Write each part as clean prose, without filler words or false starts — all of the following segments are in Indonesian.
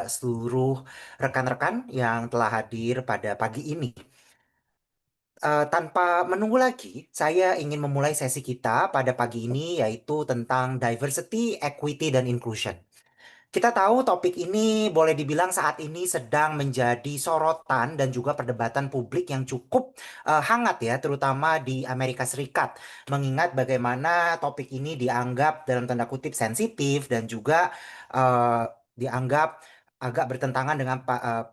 seluruh rekan-rekan yang telah hadir pada pagi ini. Tanpa menunggu lagi, saya ingin memulai sesi kita pada pagi ini yaitu tentang diversity, equity, dan inclusion. Kita tahu topik ini boleh dibilang saat ini sedang menjadi sorotan dan juga perdebatan publik yang cukup hangat ya, terutama di Amerika Serikat. Mengingat bagaimana topik ini dianggap dalam tanda kutip sensitif dan juga dianggap agak bertentangan dengan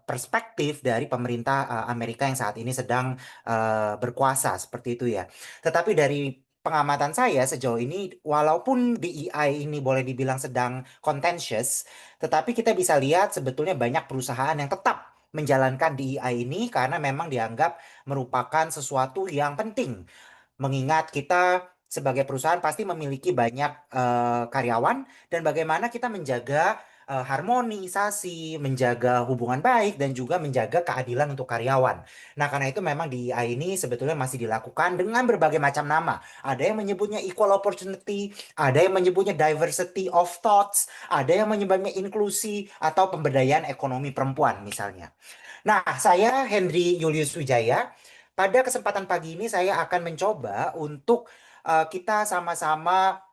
perspektif dari pemerintah Amerika yang saat ini sedang berkuasa seperti itu ya. Tetapi dari pengamatan saya sejauh ini, walaupun DEI ini boleh dibilang sedang contentious, tetapi kita bisa lihat sebetulnya banyak perusahaan yang tetap menjalankan DEI ini karena memang dianggap merupakan sesuatu yang penting. Mengingat kita sebagai perusahaan pasti memiliki banyak karyawan dan bagaimana kita menjaga harmonisasi, menjaga hubungan baik dan juga menjaga keadilan untuk karyawan. Nah, karena itu memang DEI ini sebetulnya masih dilakukan dengan berbagai macam nama. Ada yang menyebutnya equal opportunity, ada yang menyebutnya diversity of thoughts, ada yang menyebutnya inklusi atau pemberdayaan ekonomi perempuan misalnya. Nah, saya Henry Julius Wijaya. Pada kesempatan pagi ini saya akan mencoba untuk kita sama-sama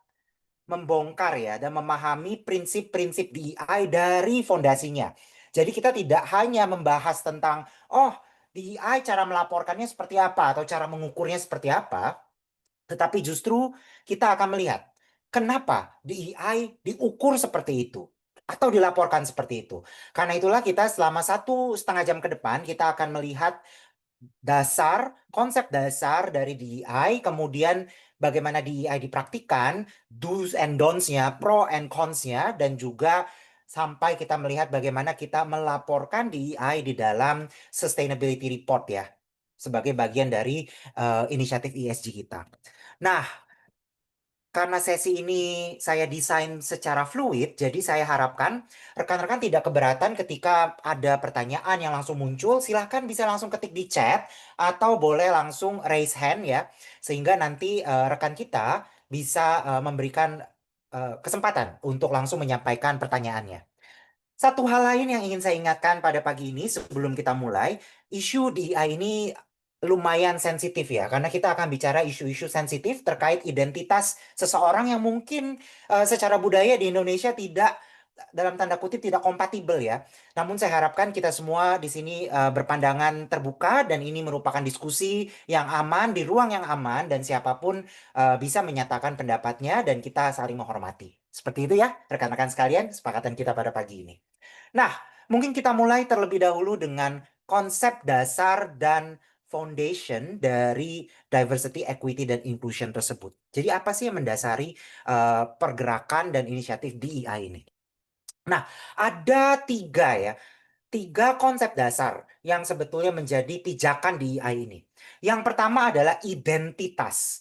membongkar ya dan memahami prinsip-prinsip DEI dari fondasinya. Jadi kita tidak hanya membahas tentang DEI cara melaporkannya seperti apa atau cara mengukurnya seperti apa, tetapi justru kita akan melihat kenapa DEI diukur seperti itu atau dilaporkan seperti itu. Karena itulah kita selama 1,5 jam ke depan kita akan melihat konsep dasar dari DEI, kemudian bagaimana DEI dipraktikkan, do's and don'ts-nya, pro and cons-nya, dan juga sampai kita melihat bagaimana kita melaporkan DEI di dalam sustainability report ya, sebagai bagian dari inisiatif ESG kita. Nah, karena sesi ini saya desain secara fluid, jadi saya harapkan rekan-rekan tidak keberatan ketika ada pertanyaan yang langsung muncul. Silahkan bisa langsung ketik di chat atau boleh langsung raise hand ya, sehingga nanti rekan kita bisa memberikan kesempatan untuk langsung menyampaikan pertanyaannya. Satu hal lain yang ingin saya ingatkan pada pagi ini sebelum kita mulai, isu DEI ini lumayan sensitif ya, karena kita akan bicara isu-isu sensitif terkait identitas seseorang yang mungkin secara budaya di Indonesia tidak dalam tanda kutip tidak kompatibel ya. Namun saya harapkan kita semua di sini berpandangan terbuka dan ini merupakan diskusi yang aman di ruang yang aman dan siapapun bisa menyatakan pendapatnya dan kita saling menghormati. Seperti itu ya, rekan-rekan sekalian, kesepakatan kita pada pagi ini. Nah, mungkin kita mulai terlebih dahulu dengan konsep dasar dan foundation dari diversity, equity, dan inclusion tersebut. Jadi apa sih yang mendasari pergerakan dan inisiatif DEI ini? Nah, ada tiga konsep dasar yang sebetulnya menjadi pijakan DEI ini. Yang pertama adalah identitas.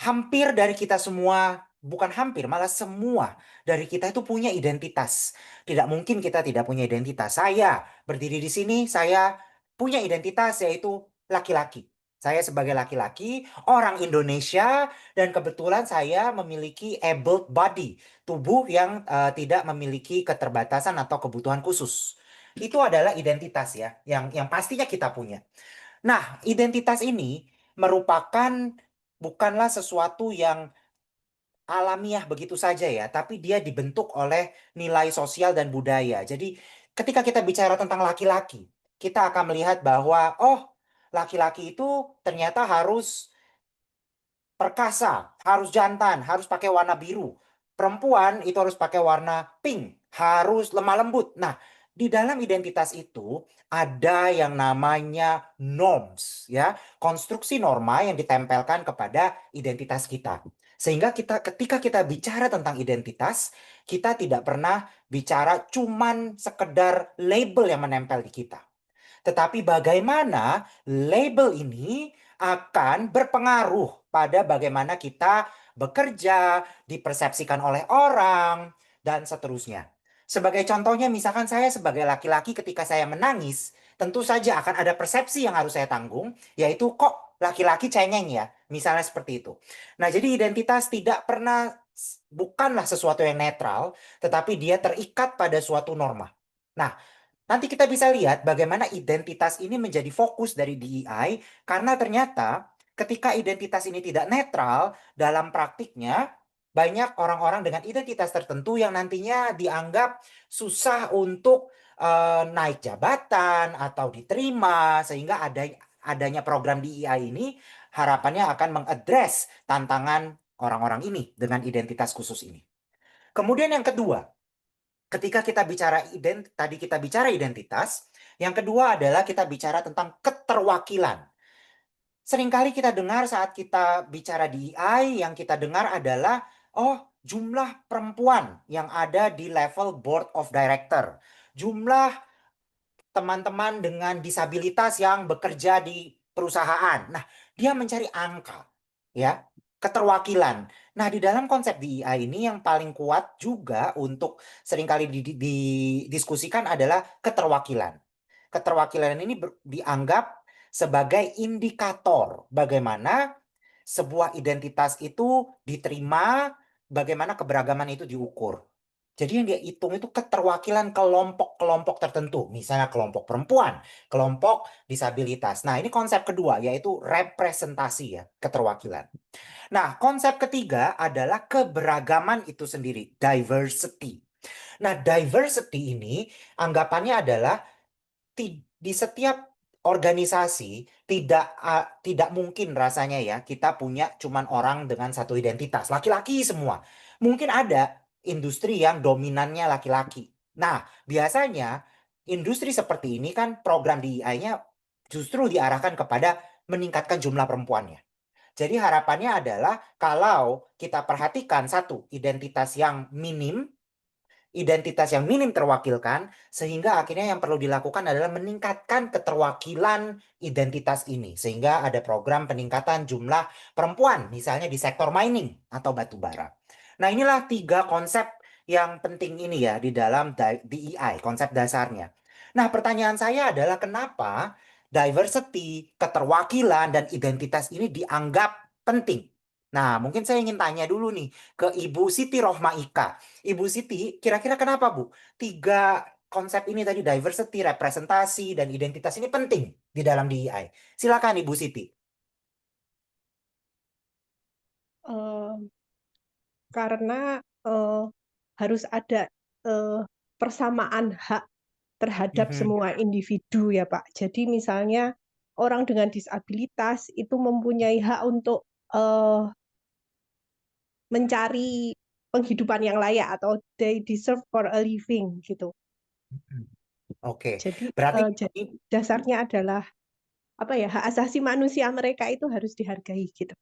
Hampir dari kita semua, bukan hampir, malah semua dari kita itu punya identitas. Tidak mungkin kita tidak punya identitas. Saya berdiri di sini, saya punya identitas yaitu laki-laki. Saya sebagai laki-laki, orang Indonesia, dan kebetulan saya memiliki able body, tubuh yang tidak memiliki keterbatasan atau kebutuhan khusus. Itu adalah identitas ya, yang pastinya kita punya. Nah, identitas ini merupakan bukanlah sesuatu yang alamiah begitu saja ya, tapi dia dibentuk oleh nilai sosial dan budaya. Jadi, ketika kita bicara tentang laki-laki, kita akan melihat bahwa, oh, laki-laki itu ternyata harus perkasa, harus jantan, harus pakai warna biru. Perempuan itu harus pakai warna pink, harus lemah lembut. Nah, di dalam identitas itu ada yang namanya norms, ya, konstruksi norma yang ditempelkan kepada identitas kita. Sehingga ketika kita bicara tentang identitas, kita tidak pernah bicara cuman sekedar label yang menempel di kita. Tetapi bagaimana label ini akan berpengaruh pada bagaimana kita bekerja, dipersepsikan oleh orang, dan seterusnya. Sebagai contohnya, misalkan saya sebagai laki-laki ketika saya menangis, tentu saja akan ada persepsi yang harus saya tanggung, yaitu kok laki-laki cengeng ya, misalnya seperti itu. Nah, jadi identitas tidak pernah, bukanlah sesuatu yang netral, tetapi dia terikat pada suatu norma. Nah, nanti kita bisa lihat bagaimana identitas ini menjadi fokus dari DEI karena ternyata ketika identitas ini tidak netral dalam praktiknya banyak orang-orang dengan identitas tertentu yang nantinya dianggap susah untuk naik jabatan atau diterima sehingga adanya program DEI ini harapannya akan mengadres tantangan orang-orang ini dengan identitas khusus ini. Kemudian yang kedua, ketika kita bicara tadi kita bicara identitas, yang kedua adalah kita bicara tentang keterwakilan. Seringkali kita dengar saat kita bicara DEI, yang kita dengar adalah, oh, jumlah perempuan yang ada di level board of director, jumlah teman-teman dengan disabilitas yang bekerja di perusahaan. Nah, dia mencari angka, ya, keterwakilan. Nah, di dalam konsep DEI ini yang paling kuat juga untuk seringkali didiskusikan adalah keterwakilan. Keterwakilan ini dianggap sebagai indikator bagaimana sebuah identitas itu diterima, bagaimana keberagaman itu diukur. Jadi yang dia hitung itu keterwakilan kelompok-kelompok tertentu, misalnya kelompok perempuan, kelompok disabilitas. Nah, ini konsep kedua, yaitu representasi ya, keterwakilan. Nah, konsep ketiga adalah keberagaman itu sendiri, diversity. Nah, diversity ini anggapannya adalah di setiap organisasi tidak mungkin rasanya ya kita punya cuman orang dengan satu identitas, laki-laki semua. Mungkin ada industri yang dominannya laki-laki. Nah, biasanya industri seperti ini kan program DEI-nya justru diarahkan kepada meningkatkan jumlah perempuannya. Jadi harapannya adalah kalau kita perhatikan satu, identitas yang minim terwakilkan, sehingga akhirnya yang perlu dilakukan adalah meningkatkan keterwakilan identitas ini. Sehingga ada program peningkatan jumlah perempuan, misalnya di sektor mining atau batu bara. Nah, inilah tiga konsep yang penting ini ya di dalam DEI, konsep dasarnya. Nah, pertanyaan saya adalah kenapa diversity, keterwakilan, dan identitas ini dianggap penting? Nah, mungkin saya ingin tanya dulu nih ke Ibu Siti Rohma Ika. Ibu Siti, kira-kira kenapa Bu? Tiga konsep ini tadi, diversity, representasi, dan identitas ini penting di dalam DEI. Silakan Ibu Siti. Eh, karena harus ada eh, persamaan hak terhadap Mhm. semua individu ya Pak. Jadi misalnya orang dengan disabilitas itu mempunyai hak untuk eh, mencari penghidupan yang layak atau they deserve for a living gitu. Oke, berarti Jadi dasarnya adalah apa ya, hak asasi manusia mereka itu harus dihargai gitu.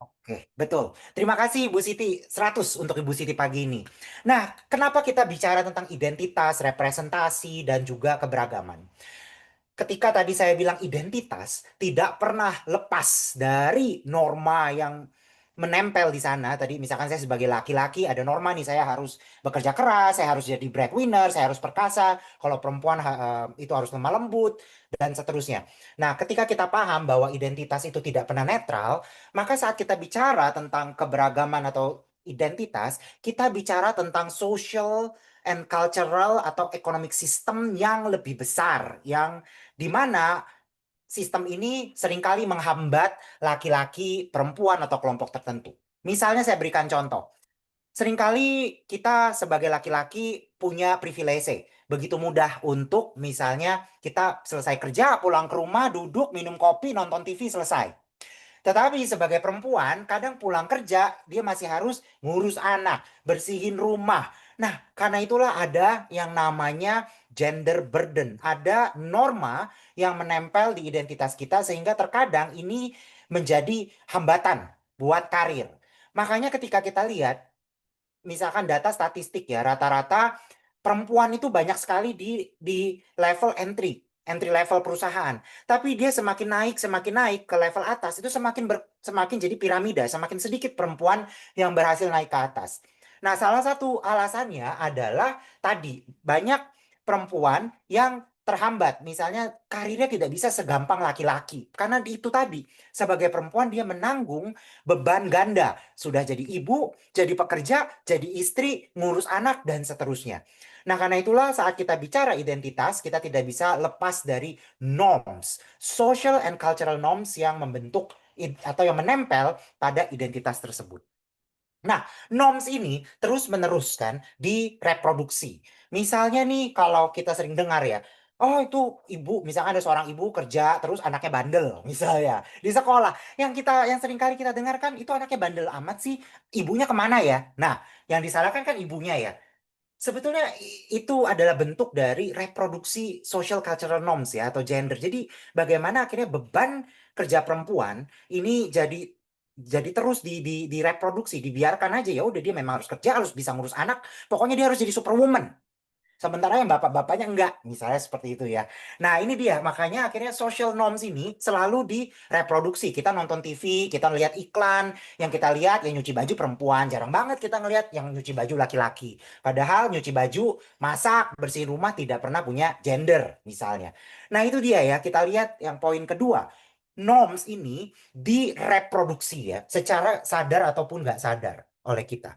oke, betul. Terima kasih Ibu Siti, 100 untuk Ibu Siti pagi ini. Nah, kenapa kita bicara tentang identitas, representasi, dan juga keberagaman? Ketika tadi saya bilang identitas tidak pernah lepas dari norma yang menempel di sana. Tadi misalkan saya sebagai laki-laki ada norma nih, saya harus bekerja keras, saya harus jadi breadwinner, saya harus perkasa. Kalau perempuan itu harus lemah lembut dan seterusnya. Nah, ketika kita paham bahwa identitas itu tidak pernah netral, maka saat kita bicara tentang keberagaman atau identitas, kita bicara tentang social and cultural atau economic system yang lebih besar, yang di mana sistem ini seringkali menghambat laki-laki, perempuan, atau kelompok tertentu. Misalnya saya berikan contoh. Seringkali kita sebagai laki-laki punya privilege. Begitu mudah untuk misalnya kita selesai kerja, pulang ke rumah, duduk, minum kopi, nonton TV, selesai. Tetapi sebagai perempuan, kadang pulang kerja, dia masih harus ngurus anak, bersihin rumah. Nah, karena itulah ada yang namanya gender burden. Ada norma yang menempel di identitas kita sehingga terkadang ini menjadi hambatan buat karir. Makanya ketika kita lihat, misalkan data statistik ya, rata-rata perempuan itu banyak sekali di level entry level perusahaan. Tapi dia semakin naik ke level atas itu semakin jadi piramida, semakin sedikit perempuan yang berhasil naik ke atas. Nah, salah satu alasannya adalah tadi banyak perempuan yang terhambat. Misalnya karirnya tidak bisa segampang laki-laki. Karena itu tadi, sebagai perempuan dia menanggung beban ganda. Sudah jadi ibu, jadi pekerja, jadi istri, ngurus anak, dan seterusnya. Nah, karena itulah saat kita bicara identitas, kita tidak bisa lepas dari norms. Social and cultural norms yang membentuk atau yang menempel pada identitas tersebut. Nah, norms ini terus meneruskan direproduksi. Misalnya nih, kalau kita sering dengar ya, oh itu ibu, misalnya ada seorang ibu kerja terus anaknya bandel, misalnya di sekolah. Yang sering kali kita dengarkan itu anaknya bandel amat sih, ibunya kemana ya? Nah, yang disalahkan kan ibunya ya. Sebetulnya itu adalah bentuk dari reproduksi social cultural norms ya atau gender. Jadi bagaimana akhirnya beban kerja perempuan ini jadi terus direproduksi, dibiarkan aja ya udah dia memang harus kerja, harus bisa ngurus anak, pokoknya dia harus jadi superwoman. Sementara yang bapak-bapaknya enggak, misalnya seperti itu ya. Nah, ini dia, makanya akhirnya social norms ini selalu direproduksi. Kita nonton TV, kita lihat iklan, yang kita lihat yang nyuci baju perempuan. Jarang banget kita ngelihat yang nyuci baju laki-laki. Padahal nyuci baju, masak, bersihin rumah tidak pernah punya gender, misalnya. Nah, itu dia ya, kita lihat yang poin kedua. Norms ini direproduksi ya, secara sadar ataupun nggak sadar oleh kita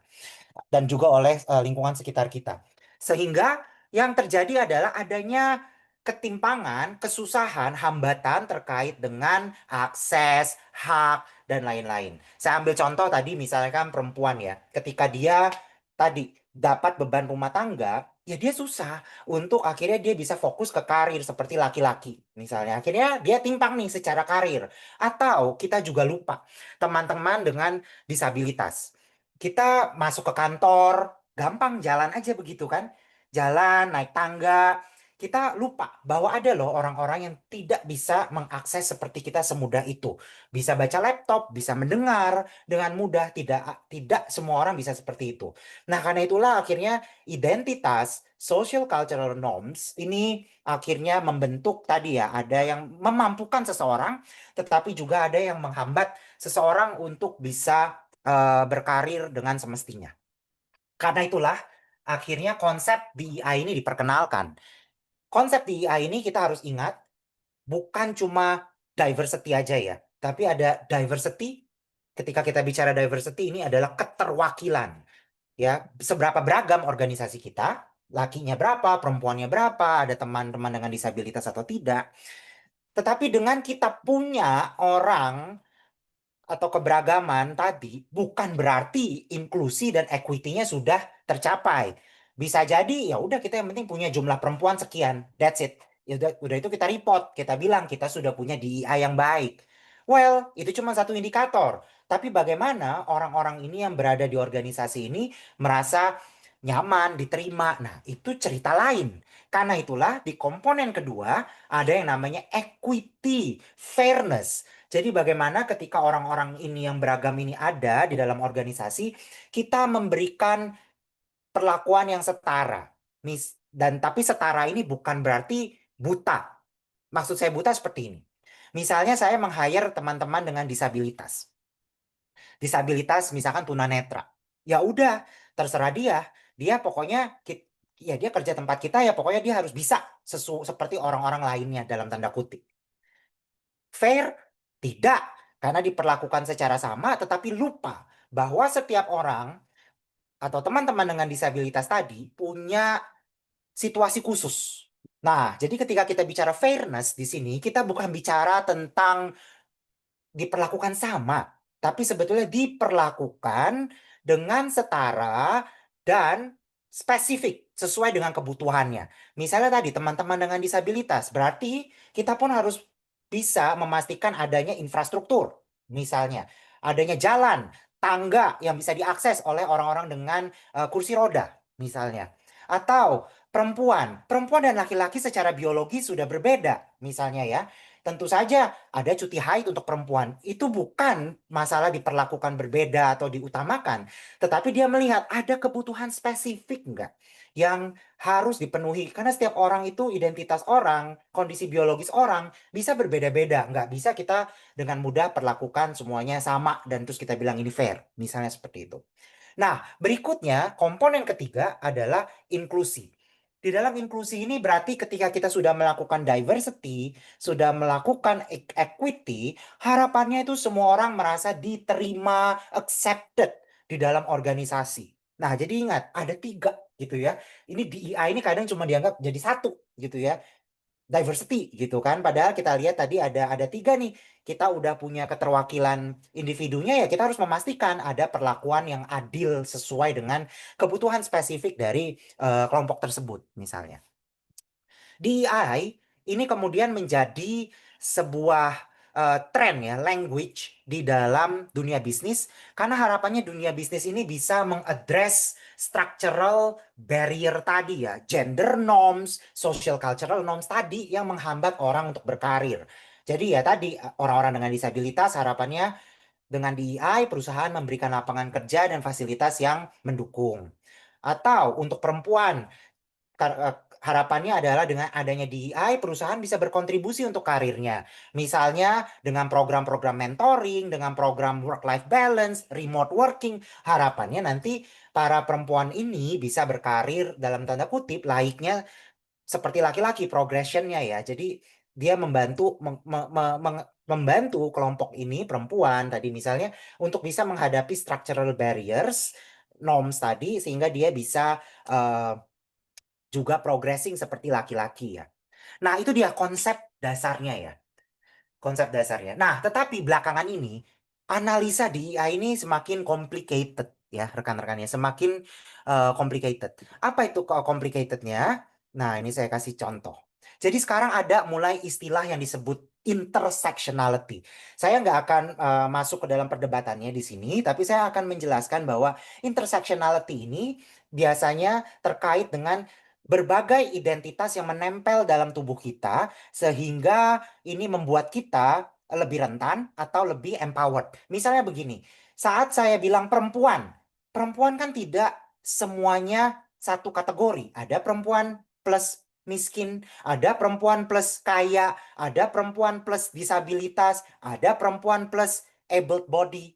dan juga oleh lingkungan sekitar kita. Sehingga yang terjadi adalah adanya ketimpangan, kesusahan, hambatan terkait dengan akses, hak, dan lain-lain. Saya ambil contoh tadi misalkan perempuan ya, ketika dia tadi dapat beban rumah tangga, ya dia susah untuk akhirnya dia bisa fokus ke karir seperti laki-laki. Misalnya, akhirnya dia timpang nih secara karir. Atau kita juga lupa teman-teman dengan disabilitas. Kita masuk ke kantor, gampang jalan aja begitu kan. Jalan, naik tangga. Kita lupa bahwa ada loh orang-orang yang tidak bisa mengakses seperti kita semudah itu. Bisa baca laptop, bisa mendengar dengan mudah. Tidak tidak semua orang bisa seperti itu. Nah, karena itulah akhirnya identitas social cultural norms ini akhirnya membentuk tadi ya, ada yang memampukan seseorang, tetapi juga ada yang menghambat seseorang untuk bisa berkarir dengan semestinya. Karena itulah akhirnya konsep DEI ini diperkenalkan. Konsep DEI ini kita harus ingat bukan cuma diversity aja ya, tapi ada diversity. Ketika kita bicara diversity ini adalah keterwakilan ya, seberapa beragam organisasi kita, lakinya berapa, perempuannya berapa, ada teman-teman dengan disabilitas atau tidak. Tetapi dengan kita punya orang atau keberagaman tadi bukan berarti inklusi dan equity-nya sudah tercapai. Bisa jadi ya udah kita yang penting punya jumlah perempuan sekian, that's it. Ya udah itu kita report, kita bilang kita sudah punya DEI yang baik. Well, itu cuma satu indikator. Tapi bagaimana orang-orang ini yang berada di organisasi ini merasa nyaman, diterima. Nah, itu cerita lain. Karena itulah di komponen kedua ada yang namanya equity, fairness. Jadi bagaimana ketika orang-orang ini yang beragam ini ada di dalam organisasi, kita memberikan perlakuan yang setara. Dan tapi setara ini bukan berarti buta. Maksud saya buta seperti ini. Misalnya saya meng-hire teman-teman dengan disabilitas. Disabilitas misalkan tunanetra. Ya udah, terserah dia. Dia pokoknya ya dia kerja tempat kita ya pokoknya dia harus bisa seperti orang-orang lainnya dalam tanda kutip. Fair? Tidak, karena diperlakukan secara sama, tetapi lupa bahwa setiap orang atau teman-teman dengan disabilitas tadi punya situasi khusus. Nah, jadi ketika kita bicara fairness di sini, kita bukan bicara tentang diperlakukan sama, tapi sebetulnya diperlakukan dengan setara dan spesifik sesuai dengan kebutuhannya. Misalnya tadi teman-teman dengan disabilitas, berarti kita pun harus bisa memastikan adanya infrastruktur. Misalnya, adanya jalan, tangga yang bisa diakses oleh orang-orang dengan kursi roda, misalnya. Atau perempuan dan laki-laki secara biologi sudah berbeda, misalnya ya. Tentu saja ada cuti haid untuk perempuan. Itu bukan masalah diperlakukan berbeda atau diutamakan, tetapi dia melihat ada kebutuhan spesifik enggak yang harus dipenuhi. Karena setiap orang itu identitas orang, kondisi biologis orang bisa berbeda-beda. Nggak bisa kita dengan mudah perlakukan semuanya sama dan terus kita bilang ini fair. Misalnya seperti itu. Nah, berikutnya komponen ketiga adalah inklusi. Di dalam inklusi ini berarti ketika kita sudah melakukan diversity, sudah melakukan equity, harapannya itu semua orang merasa diterima, accepted di dalam organisasi. Nah, jadi ingat, ada tiga gitu ya. Ini DEI ini kadang cuma dianggap jadi satu gitu ya, diversity gitu kan. Padahal kita lihat tadi ada tiga nih. Kita udah punya keterwakilan individunya ya kita harus memastikan ada perlakuan yang adil sesuai dengan kebutuhan spesifik dari kelompok tersebut misalnya. DEI ini kemudian menjadi sebuah tren ya, language di dalam dunia bisnis karena harapannya dunia bisnis ini bisa mengadres structural barrier tadi ya, gender norms, social cultural norms tadi yang menghambat orang untuk berkarir. Jadi ya tadi orang-orang dengan disabilitas harapannya dengan DEI perusahaan memberikan lapangan kerja dan fasilitas yang mendukung. Atau untuk perempuan harapannya adalah dengan adanya DEI, perusahaan bisa berkontribusi untuk karirnya. Misalnya dengan program-program mentoring, dengan program work-life balance, remote working, harapannya nanti para perempuan ini bisa berkarir dalam tanda kutip layaknya seperti laki-laki progressionnya ya. Jadi dia membantu membantu kelompok ini perempuan tadi misalnya untuk bisa menghadapi structural barriers, norms tadi sehingga dia bisa eh, juga progressing seperti laki-laki ya. Nah, itu dia konsep dasarnya ya. Konsep dasarnya. Nah, tetapi belakangan ini analisa di AI ini semakin complicated ya, rekan-rekannya. Semakin complicated. Apa itu complicatednya? Nah, ini saya kasih contoh. Jadi sekarang ada mulai istilah yang disebut intersectionality. Saya nggak akan masuk ke dalam perdebatannya di sini, tapi saya akan menjelaskan bahwa intersectionality ini biasanya terkait dengan berbagai identitas yang menempel dalam tubuh kita, sehingga ini membuat kita lebih rentan atau lebih empowered. Misalnya begini, saat saya bilang perempuan, perempuan kan tidak semuanya satu kategori. Ada perempuan plus miskin, ada perempuan plus kaya, ada perempuan plus disabilitas, ada perempuan plus able body.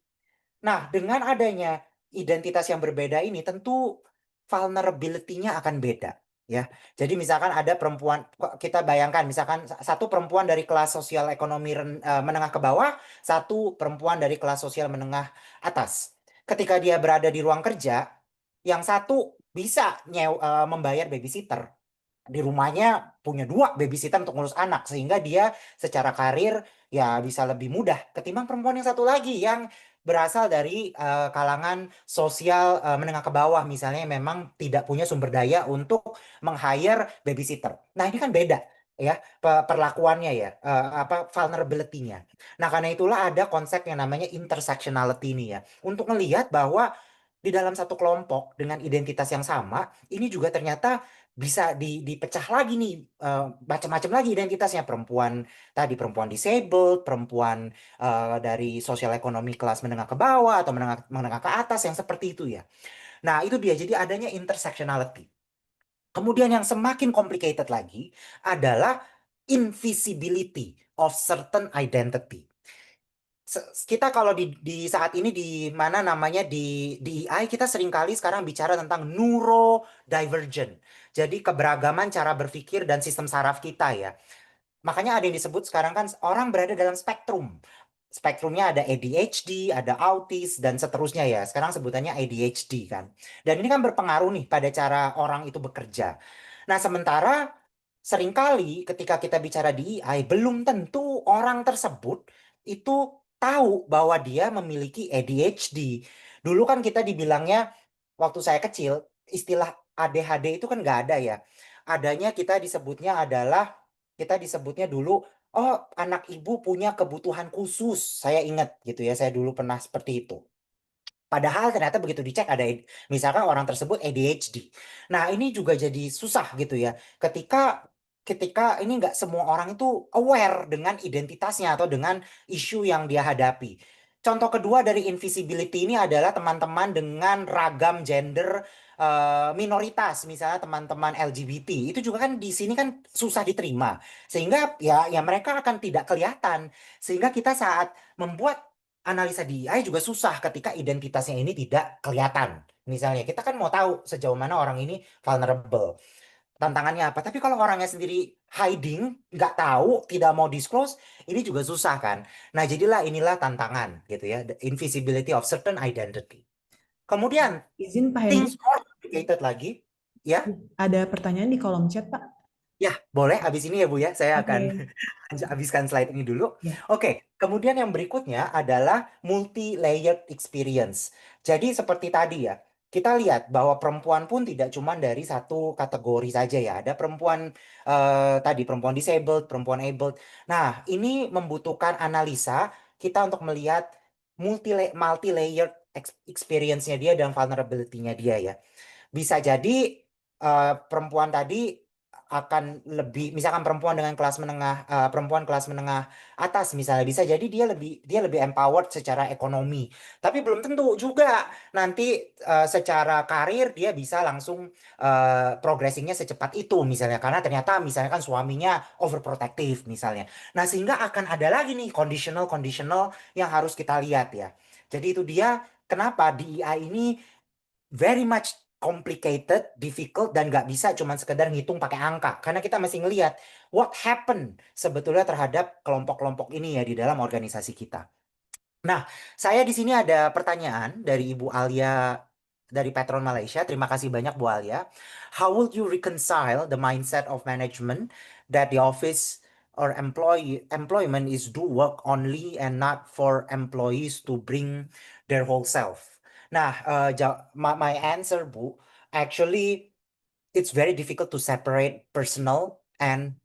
Nah, dengan adanya identitas yang berbeda ini tentu vulnerability-nya akan beda. Ya, jadi misalkan ada perempuan, kita bayangkan misalkan satu perempuan dari kelas sosial ekonomi menengah ke bawah, satu perempuan dari kelas sosial menengah atas. Ketika dia berada di ruang kerja, yang satu bisa membayar babysitter, di rumahnya punya dua babysitter untuk ngurus anak sehingga dia secara karir ya bisa lebih mudah ketimbang perempuan yang satu lagi yang berasal dari kalangan sosial menengah ke bawah misalnya yang memang tidak punya sumber daya untuk meng-hire babysitter. Nah, ini kan beda ya perlakuannya ya apa vulnerability-nya. Nah, karena itulah ada konsep yang namanya intersectionality ini ya untuk melihat bahwa di dalam satu kelompok dengan identitas yang sama ini juga ternyata bisa dipecah lagi nih macam-macam lagi identitasnya perempuan tadi perempuan disabled, perempuan dari sosial ekonomi kelas menengah ke bawah atau menengah menengah ke atas yang seperti itu ya. Nah, itu dia jadi adanya intersectionality. Kemudian yang semakin complicated lagi adalah invisibility of certain identity. Kita kalau di saat ini di mana namanya di AI kita seringkali sekarang bicara tentang neurodivergent. Jadi keberagaman cara berpikir dan sistem saraf kita ya. Makanya ada yang disebut sekarang kan orang berada dalam spektrum. Spektrumnya ada ADHD, ada autis, dan seterusnya ya. Sekarang sebutannya ADHD kan. Dan ini kan berpengaruh nih pada cara orang itu bekerja. Nah, sementara seringkali ketika kita bicara di AI, belum tentu orang tersebut itu tahu bahwa dia memiliki ADHD. Dulu kan kita dibilangnya, waktu saya kecil, istilah ADHD itu kan nggak ada ya. Adanya kita disebutnya dulu, oh anak ibu punya kebutuhan khusus. Saya ingat gitu ya, saya dulu pernah seperti itu. Padahal ternyata begitu dicek ada misalkan orang tersebut ADHD. Nah, ini juga jadi susah gitu ya. Ketika ketika ini nggak semua orang itu aware dengan identitasnya atau dengan isu yang dia hadapi. Contoh kedua dari invisibility ini adalah teman-teman dengan ragam gender minoritas, misalnya teman-teman LGBT. Itu juga kan di sini kan susah diterima. Sehingga ya mereka akan tidak kelihatan. Sehingga kita saat membuat analisa DEI juga susah ketika identitasnya ini tidak kelihatan. Misalnya, kita kan mau tahu sejauh mana orang ini vulnerable. tantangannya apa. Tapi kalau orangnya sendiri hiding, nggak tahu, tidak mau disclose, ini juga susah kan. Nah, jadilah inilah tantangan gitu ya, the invisibility of certain identity. Kemudian Izin Pak Henry, things more complicated lagi, ya. ada pertanyaan di kolom chat Pak. Ya, boleh habis ini ya Bu ya. Saya akan Oke, habiskan slide ini dulu. ya. Oke, kemudian yang berikutnya adalah multi-layered experience. Jadi seperti tadi ya, kita lihat bahwa perempuan pun tidak cuma dari satu kategori saja ya. Ada perempuan tadi perempuan disabled, perempuan abled. Nah, ini membutuhkan analisa kita untuk melihat multi-layered experience-nya dia dan vulnerability-nya dia ya. Bisa jadi perempuan tadi akan lebih, misalkan perempuan dengan kelas menengah, perempuan kelas menengah atas misalnya, bisa jadi dia lebih empowered secara ekonomi. Tapi belum tentu juga nanti secara karir dia bisa langsung progressingnya secepat itu misalnya, karena ternyata misalnya kan suaminya overprotective misalnya. Nah, sehingga akan ada lagi nih conditional yang harus kita lihat ya. Jadi itu dia kenapa DEI ini very much complicated, difficult, dan nggak bisa cuma sekedar ngitung pakai angka. Karena kita masih ngelihat what happened sebetulnya terhadap kelompok-kelompok ini ya di dalam organisasi kita. Nah, saya di sini ada pertanyaan dari Ibu Alia dari Petron Malaysia. Terima kasih banyak Bu Alia. How would you reconcile the mindset of management that the office or employment is do work only and not for employees to bring their whole self? Nah, my answer Bu, actually it's very difficult to separate personal and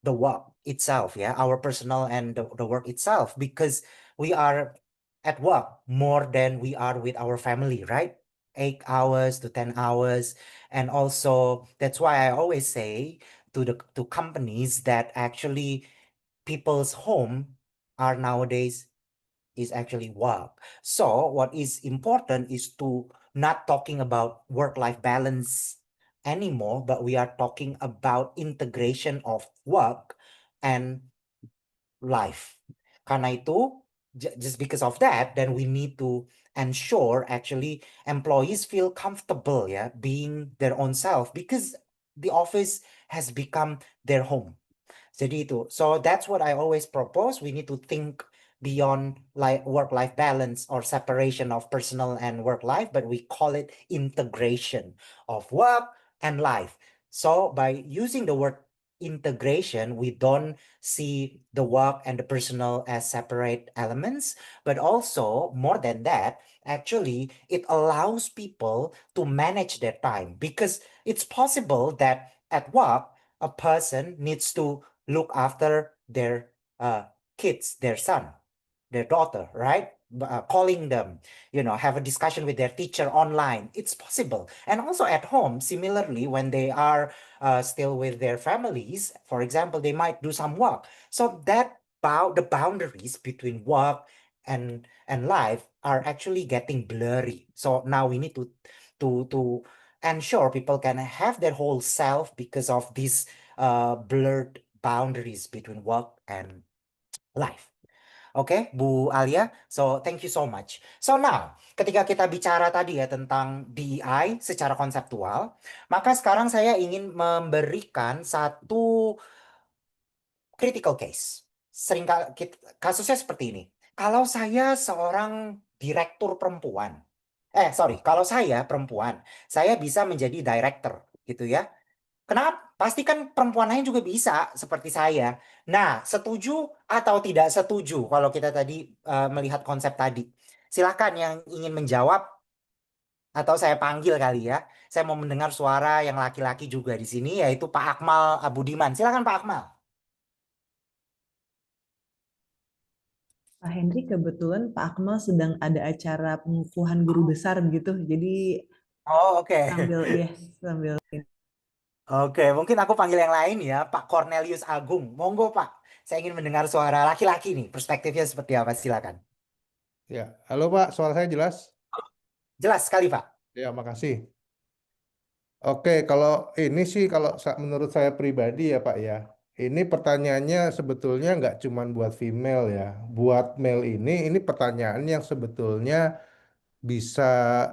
the work itself, yeah, our personal and the work itself, because we are at work more than we are with our family, right? 8 hours to 10 hours. And also that's why I always say to companies that actually people's home are nowadays is actually work. So what is important is to not talking about work-life balance anymore, but we are talking about integration of work and life. Karena itu, just because of that, then we need to ensure actually employees feel comfortable, yeah, being their own self, because the office has become their home. Jadi itu. So that's what I always propose. We need to think beyond like work-life balance or separation of personal and work life, but we call it integration of work and life. So by using the word integration, we don't see the work and the personal as separate elements, but also more than that, actually, it allows people to manage their time, because it's possible that at work, a person needs to look after their kids, their son, their daughter, right? Calling them, have a discussion with their teacher online. It's possible. And also at home, similarly, when they are still with their families, for example, they might do some work. So that the boundaries between work and life are actually getting blurry. So now we need to ensure people can have their whole self because of these blurred boundaries between work and life. Oke, Bu Alia. So, thank you so much. So now, ketika kita bicara tadi ya tentang DEI secara konseptual, maka sekarang saya ingin memberikan satu critical case. Kasusnya seperti ini. Kalau saya seorang direktur perempuan, kalau saya perempuan, saya bisa menjadi director gitu ya. Kenapa? Pasti kan perempuan lain juga bisa seperti saya. Nah, setuju atau tidak setuju kalau kita tadi melihat konsep tadi? Silakan yang ingin menjawab atau saya panggil kali ya. Saya mau mendengar suara yang laki-laki juga di sini, yaitu Pak Akmal Abudiman. Silakan Pak Akmal. Pak Henry, kebetulan Pak Akmal sedang ada acara pengukuhan guru besar begitu. Jadi Oh, oke. sambil sambil Oke, mungkin aku panggil yang lain ya, Pak Cornelius Agung. Monggo Pak, saya ingin mendengar suara laki-laki nih. Perspektifnya seperti apa? Silakan. Ya, halo Pak, suara saya jelas? Jelas sekali Pak. Ya, makasih. Oke, kalau ini sih kalau menurut saya pribadi ya Pak ya, ini pertanyaannya sebetulnya nggak cuma buat female ya, buat male ini pertanyaan yang sebetulnya bisa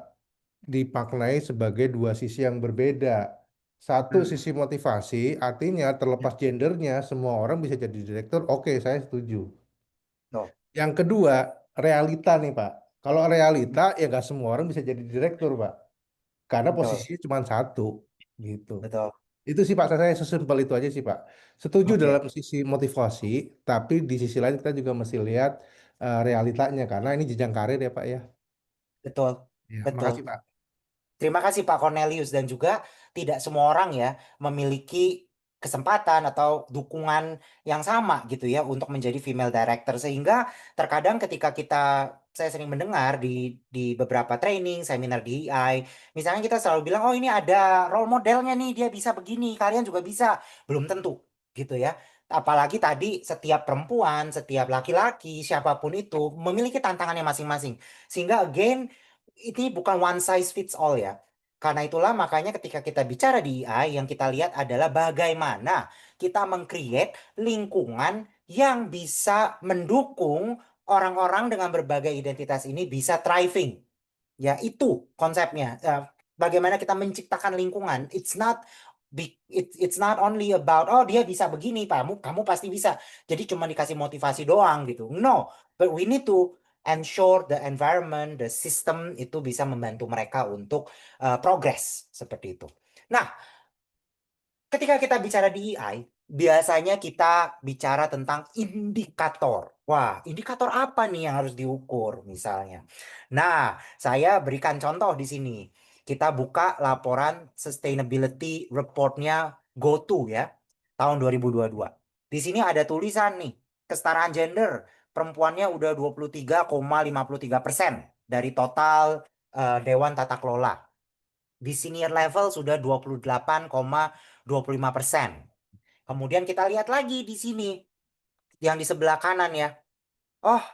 dimaknai sebagai dua sisi yang berbeda. Satu, Hmm, sisi motivasi, artinya terlepas gendernya, semua orang bisa jadi direktur. Oke, saya setuju. betul, Yang kedua, realita nih Pak. Kalau realita, ya nggak semua orang bisa jadi direktur Pak. Karena betul, posisinya cuma satu, gitu. betul. Itu sih Pak, saya sesimpel itu aja sih Pak. Setuju dalam Oke, sisi motivasi, tapi di sisi lain kita juga mesti lihat realitanya, karena ini jenjang karir ya Pak ya. betul, Ya, betul. makasih Pak. Terima kasih Pak Cornelius dan juga tidak semua orang ya memiliki kesempatan atau dukungan yang sama gitu ya untuk menjadi female director sehingga terkadang ketika saya sering mendengar di beberapa training seminar DEI misalnya kita selalu bilang oh ini ada role modelnya nih dia bisa begini kalian juga bisa belum tentu gitu ya apalagi tadi setiap perempuan setiap laki-laki siapapun itu memiliki tantangannya masing-masing sehingga again ini bukan one size fits all ya. Karena itulah makanya ketika kita bicara di AI yang kita lihat adalah bagaimana kita meng-create lingkungan yang bisa mendukung orang-orang dengan berbagai identitas ini bisa thriving. Ya, itu konsepnya. Bagaimana kita menciptakan lingkungan. It's not only about oh dia bisa begini, kamu pasti bisa. Jadi cuma dikasih motivasi doang gitu. No, but we need to ensure the environment, the system itu bisa membantu mereka untuk progress seperti itu. Nah, ketika kita bicara di EI, biasanya kita bicara tentang indikator. Wah, indikator apa nih yang harus diukur misalnya? Nah, saya berikan contoh di sini. Kita buka laporan sustainability reportnya GoTo ya, tahun 2022. Di sini ada tulisan nih, kesetaraan gender, perempuannya udah 23,53% dari total Dewan Tata Kelola. Di senior level sudah 28,25%. Kemudian kita lihat lagi di sini yang di sebelah kanan ya. Oh,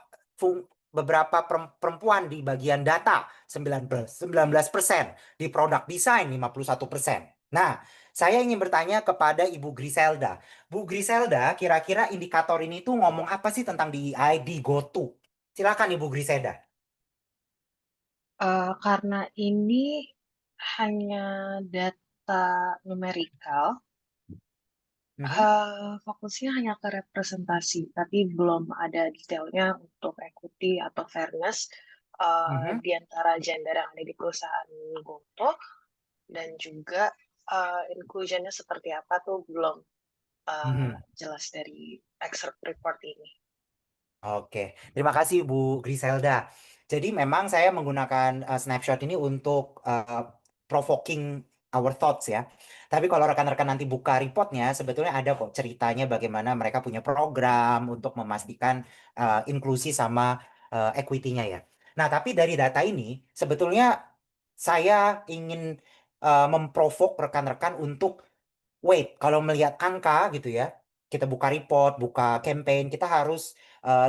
beberapa perempuan di bagian data 19%, di produk desain 51%. Nah, saya ingin bertanya kepada Ibu Griselda. Bu Griselda, kira-kira indikator ini tuh ngomong apa sih tentang DEI di GoTo? Silakan Ibu Griselda. Karena ini hanya data numerikal, Mhm, fokusnya hanya ke representasi, tapi belum ada detailnya untuk equity atau fairness mhm. di antara gender yang ada di perusahaan Goto dan juga inclusionnya seperti apa tuh belum Mhm. jelas dari excerpt report ini. Oke, terima kasih Bu Griselda. Jadi memang saya menggunakan snapshot ini untuk provoking our thoughts ya. Tapi kalau rekan-rekan nanti buka reportnya, sebetulnya ada kok ceritanya bagaimana mereka punya program untuk memastikan inklusi sama equity-nya ya. Nah, tapi dari data ini sebetulnya saya ingin memprovok rekan-rekan untuk wait, kalau melihat angka gitu ya, kita buka report, buka campaign, kita harus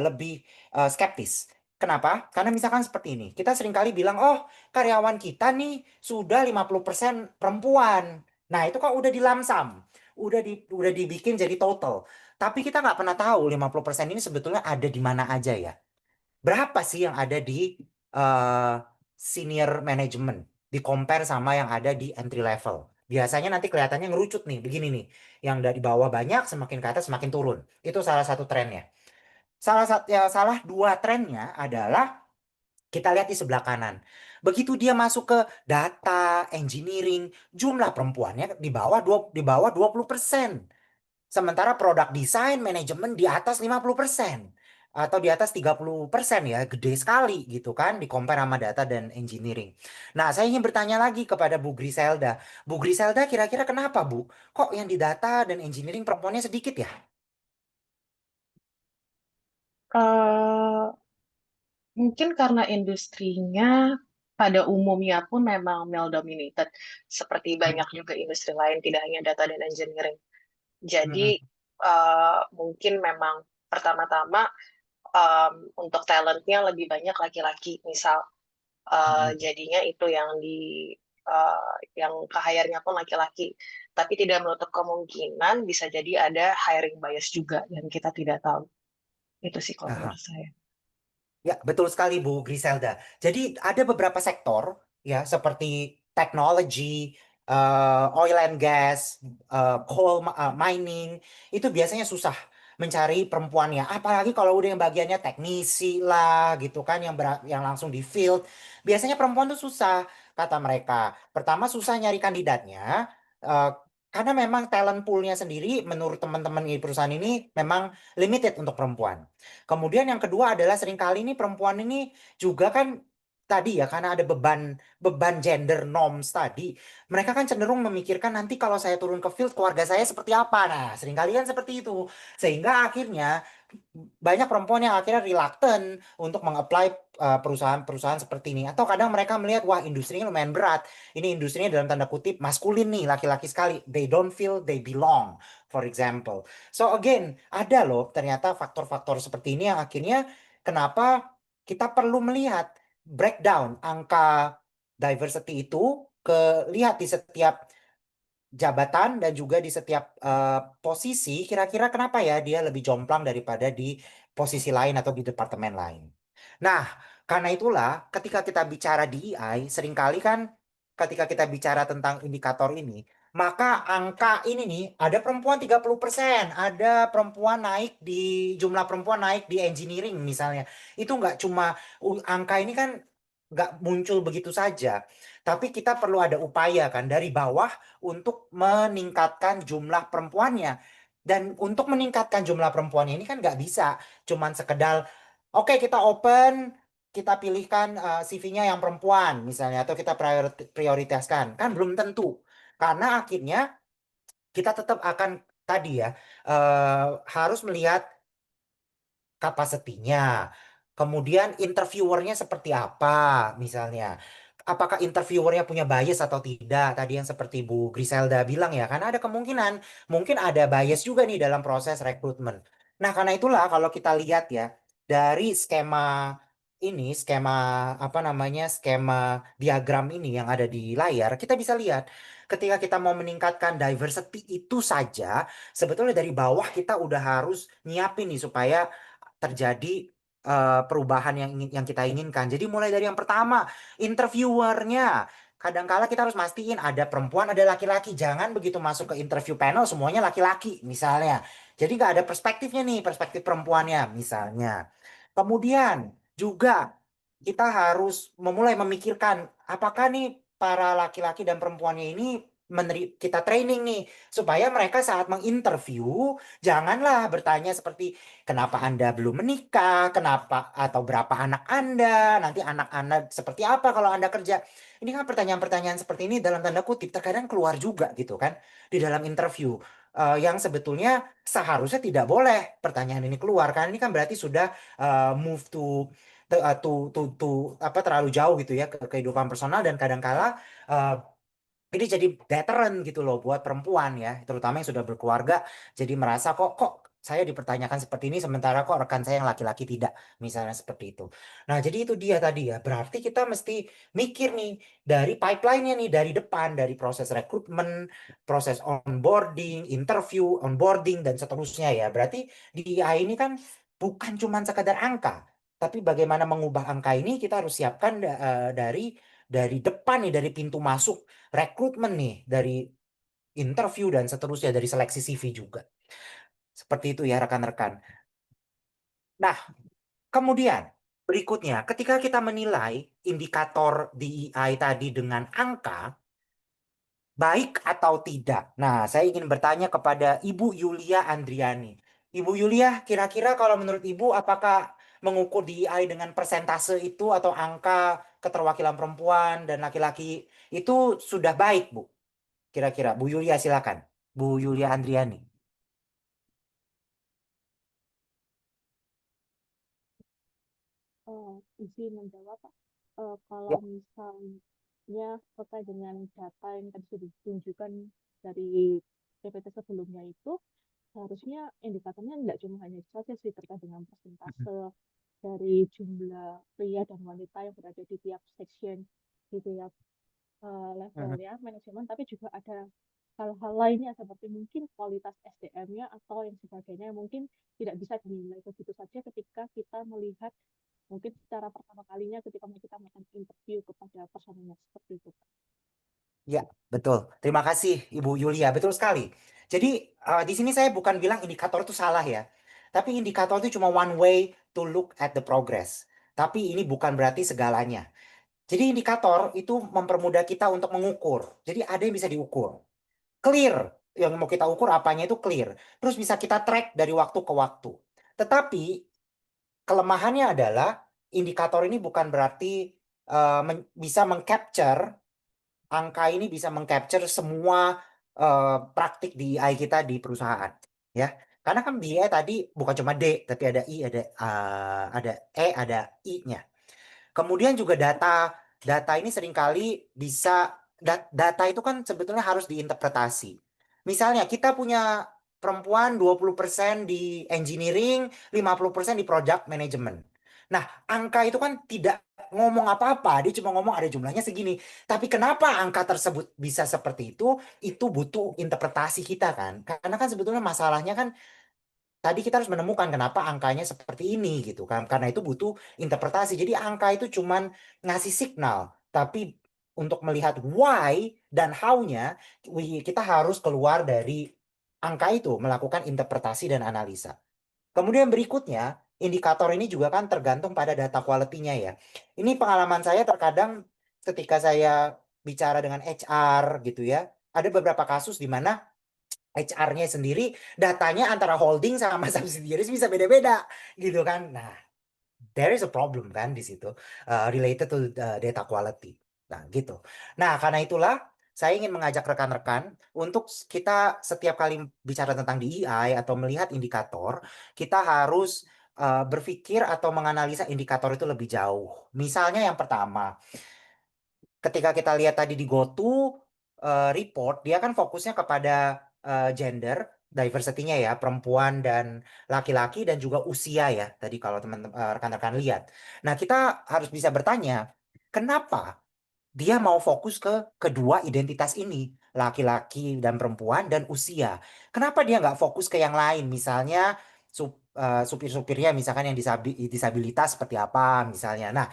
lebih skeptis. Kenapa? Karena misalkan seperti ini, kita seringkali bilang, oh karyawan kita nih sudah 50% perempuan. Nah itu kan udah dilamsam, udah dibikin jadi total. Tapi kita nggak pernah tahu 50% ini sebetulnya ada di mana aja ya. Berapa sih yang ada di eh, senior management di compare sama yang ada di entry level? Biasanya nanti kelihatannya ngerucut nih, begini nih. Yang dari bawah banyak, semakin ke atas semakin turun. Itu salah satu trennya. Salah dua trennya adalah kita lihat di sebelah kanan. Begitu dia masuk ke data, engineering, jumlah perempuannya di bawah 20%. Sementara produk desain manajemen di atas 50% atau di atas 30% ya, gede sekali gitu kan di compare sama data dan engineering. Nah, saya ingin bertanya lagi kepada Bu Griselda. Bu Griselda kira-kira kenapa Bu? Kok yang di data dan engineering perempuannya sedikit ya? Eh, Mungkin karena industrinya pada umumnya pun memang male dominated, seperti banyak juga industri lain, tidak hanya data dan engineering. Jadi Mhm, mungkin memang pertama-tama untuk talentnya lebih banyak laki-laki, misal mhm. jadinya itu yang ke hire-nya pun laki-laki. Tapi tidak menutup kemungkinan bisa jadi ada hiring bias juga yang kita tidak tahu. Itu sih kalau Aha. menurut saya. Ya, betul sekali Bu Griselda. Jadi ada beberapa sektor ya seperti teknologi, oil and gas, mining, itu biasanya susah mencari perempuannya. Apalagi kalau udah yang bagiannya teknisi lah gitu kan, yang langsung di field. Biasanya perempuan tuh susah, kata mereka. Pertama susah nyari kandidatnya, eh, karena memang talent poolnya sendiri menurut teman-teman di perusahaan ini memang limited untuk perempuan. Kemudian yang kedua adalah seringkali ini perempuan ini juga kan tadi ya karena ada beban beban gender norms tadi, mereka kan cenderung memikirkan nanti kalau saya turun ke field keluarga saya seperti apa. Nah, seringkali kan seperti itu. Sehingga akhirnya banyak perempuan yang akhirnya reluctant untuk mengapply perusahaan-perusahaan seperti ini. Atau kadang mereka melihat, wah industrinya lumayan berat. Ini industrinya dalam tanda kutip maskulin nih, laki-laki sekali. They don't feel they belong, for example. So again, ada loh ternyata faktor-faktor seperti ini yang akhirnya kenapa kita perlu melihat breakdown angka diversity itu lihat di setiap jabatan dan juga di setiap posisi, kira-kira kenapa ya dia lebih jomplang daripada di posisi lain atau di departemen lain. Nah, karena itulah ketika kita bicara DEI, seringkali kan ketika kita bicara tentang indikator ini, maka angka ini nih, ada perempuan 30%, ada perempuan naik jumlah perempuan naik di engineering misalnya. Itu nggak cuma, angka ini kan nggak muncul begitu saja. Tapi kita perlu ada upaya kan dari bawah untuk meningkatkan jumlah perempuannya. Dan untuk meningkatkan jumlah perempuannya ini kan nggak bisa cuman sekedar, oke kita open, kita pilihkan CV-nya yang perempuan misalnya, atau kita prioritaskan. Kan belum tentu. Karena akhirnya kita tetap akan tadi ya, harus melihat kapasitinya. Kemudian interviewernya seperti apa misalnya. Apakah interviewernya punya bias atau tidak? Tadi yang seperti Bu Griselda bilang ya, karena ada kemungkinan mungkin ada bias juga nih dalam proses rekrutmen. Nah, karena itulah kalau kita lihat ya dari skema apa namanya? Skema diagram ini yang ada di layar, kita bisa lihat ketika kita mau meningkatkan diversity itu saja, sebetulnya dari bawah kita udah harus nyiapin nih supaya terjadi perubahan yang kita inginkan. Jadi mulai dari yang pertama, interviewernya. Kadangkala kita harus mastiin ada perempuan, ada laki-laki. Jangan begitu masuk ke interview panel semuanya laki-laki misalnya. Jadi nggak ada perspektifnya nih, perspektif perempuannya misalnya. Kemudian juga kita harus memulai memikirkan apakah nih para laki-laki dan perempuannya ini kita training nih supaya mereka saat menginterview janganlah bertanya seperti kenapa Anda belum menikah, kenapa atau berapa anak Anda, nanti anak Anda seperti apa kalau Anda kerja. Ini kan pertanyaan-pertanyaan seperti ini dalam tanda kutip terkadang keluar juga gitu kan di dalam interview. Yang sebetulnya seharusnya tidak boleh pertanyaan ini keluar kan ini kan berarti sudah move apa terlalu jauh gitu ya ke kehidupan personal dan kadangkala uh, ini jadi deterrent gitu loh buat perempuan ya, terutama yang sudah berkeluarga. Jadi merasa kok saya dipertanyakan seperti ini sementara kok rekan saya yang laki-laki tidak, misalnya seperti itu. Nah, jadi itu dia tadi ya. Berarti kita mesti mikir nih dari pipeline-nya nih dari depan, dari proses rekrutmen, proses onboarding, interview, onboarding dan seterusnya ya. Berarti di AI ini kan bukan cuma sekadar angka, tapi bagaimana mengubah angka ini kita harus siapkan dari depan nih, dari pintu masuk rekrutmen nih, dari interview dan seterusnya, dari seleksi CV juga. Seperti itu ya rekan-rekan. Nah, kemudian berikutnya, ketika kita menilai indikator DEI tadi dengan angka, baik atau tidak. Nah, saya ingin bertanya kepada Ibu Yulia Andriani. Ibu Yulia, kira-kira kalau menurut Ibu, apakah mengukur DEI dengan persentase itu atau angka keterwakilan perempuan dan laki-laki itu sudah baik, Bu? Kira-kira, Bu Yulia silakan. Bu Yulia Andriani. Izin menjawab, Pak. Ya. Kalau misalnya terkait dengan data yang tadi sudah ditunjukkan dari PPT sebelumnya itu, seharusnya indikatornya tidak cuma hanya itu saja sih terkait dengan persentase dari jumlah pria dan wanita yang berada di tiap section di tiap levelnya manajemen, tapi juga ada hal-hal lainnya seperti mungkin kualitas SDM-nya atau yang sebagainya yang mungkin tidak bisa dinilai begitu saja ketika kita melihat mungkin secara pertama kalinya ketika kita melakukan interview kepada personalnya seperti itu. Ya, betul. Terima kasih Ibu Yulia. Betul sekali. Jadi di sini saya bukan bilang indikator itu salah ya. Tapi indikator itu cuma one way to look at the progress. Tapi ini bukan berarti segalanya. Jadi indikator itu mempermudah kita untuk mengukur. Jadi ada yang bisa diukur. Clear. Yang mau kita ukur apanya itu clear. Terus bisa kita track dari waktu ke waktu. Tetapi kelemahannya adalah indikator ini bukan berarti bisa mengcapture angka ini bisa mengcapture semua praktik DEI kita di perusahaan, ya. Karena kan DEI tadi bukan cuma D, tapi ada I, ada E, ada I-nya. Kemudian juga data ini seringkali bisa data itu kan sebetulnya harus diinterpretasi. Misalnya kita punya perempuan 20% di engineering, 50% di project management. Nah, angka itu kan tidak ngomong apa-apa, dia cuma ngomong ada jumlahnya segini. Tapi kenapa angka tersebut bisa seperti itu butuh interpretasi kita kan. Karena kan sebetulnya masalahnya kan tadi kita harus menemukan kenapa angkanya seperti ini gitu kan. Karena itu butuh interpretasi. Jadi angka itu cuman ngasih signal, tapi untuk melihat why dan how-nya kita harus keluar dari angka itu, melakukan interpretasi dan analisa. Kemudian berikutnya, indikator ini juga kan tergantung pada data quality-nya ya. Ini pengalaman saya terkadang ketika saya bicara dengan HR gitu ya, ada beberapa kasus di mana HR-nya sendiri datanya antara holding sama subsidiaries bisa beda-beda gitu kan. Nah, there is a problem kan di situ related to data quality. Nah, gitu. Nah, karena itulah saya ingin mengajak rekan-rekan untuk kita setiap kali bicara tentang DEI atau melihat indikator, kita harus berpikir atau menganalisa indikator itu lebih jauh. Misalnya yang pertama, ketika kita lihat tadi di GoTo report, dia kan fokusnya kepada gender diversity-nya ya, perempuan dan laki-laki dan juga usia ya. Tadi kalau teman-teman rekan-rekan lihat. Nah, kita harus bisa bertanya, kenapa dia mau fokus ke kedua identitas ini, laki-laki dan perempuan dan usia. Kenapa dia nggak fokus ke yang lain, misalnya supir-supirnya, misalkan yang disabilitas seperti apa misalnya. Nah,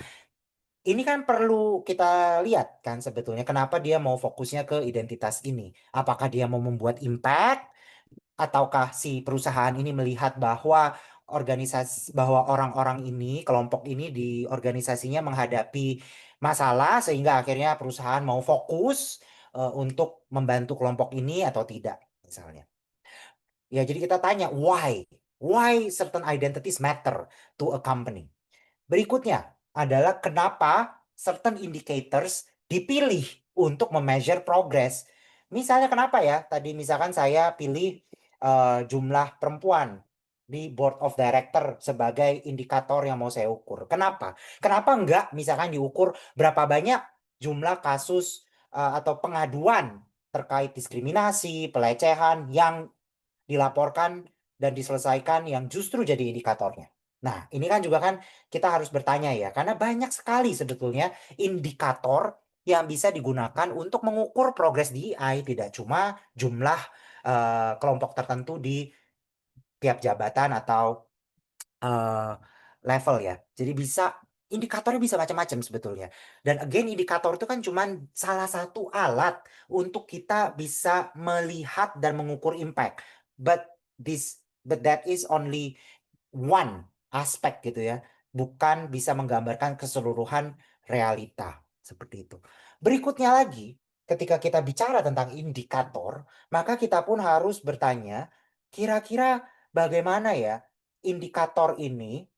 ini kan perlu kita lihat kan sebetulnya kenapa dia mau fokusnya ke identitas ini. Apakah dia mau membuat impact ataukah si perusahaan ini melihat bahwa orang-orang ini, kelompok ini di organisasinya menghadapi masalah sehingga akhirnya perusahaan mau fokus untuk membantu kelompok ini atau tidak misalnya. Ya, jadi kita tanya why certain identities matter to a company. Berikutnya adalah kenapa certain indicators dipilih untuk measure progress. Misalnya kenapa ya? Tadi misalkan saya pilih jumlah perempuan di board of director sebagai indikator yang mau saya ukur. Kenapa? Kenapa enggak misalkan diukur berapa banyak jumlah kasus atau pengaduan terkait diskriminasi, pelecehan yang dilaporkan dan diselesaikan yang justru jadi indikatornya. Nah, ini kan juga kan kita harus bertanya ya, karena banyak sekali sebetulnya indikator yang bisa digunakan untuk mengukur progres DEI, tidak cuma jumlah kelompok tertentu di tiap jabatan atau level ya. Jadi indikatornya bisa macam-macam sebetulnya. Dan again, indikator itu kan cuma salah satu alat untuk kita bisa melihat dan mengukur impact. But that is only one aspek gitu ya. Bukan bisa menggambarkan keseluruhan realita seperti itu. Berikutnya lagi, ketika kita bicara tentang indikator, maka kita pun harus bertanya, kira-kira bagaimana ya indikator ini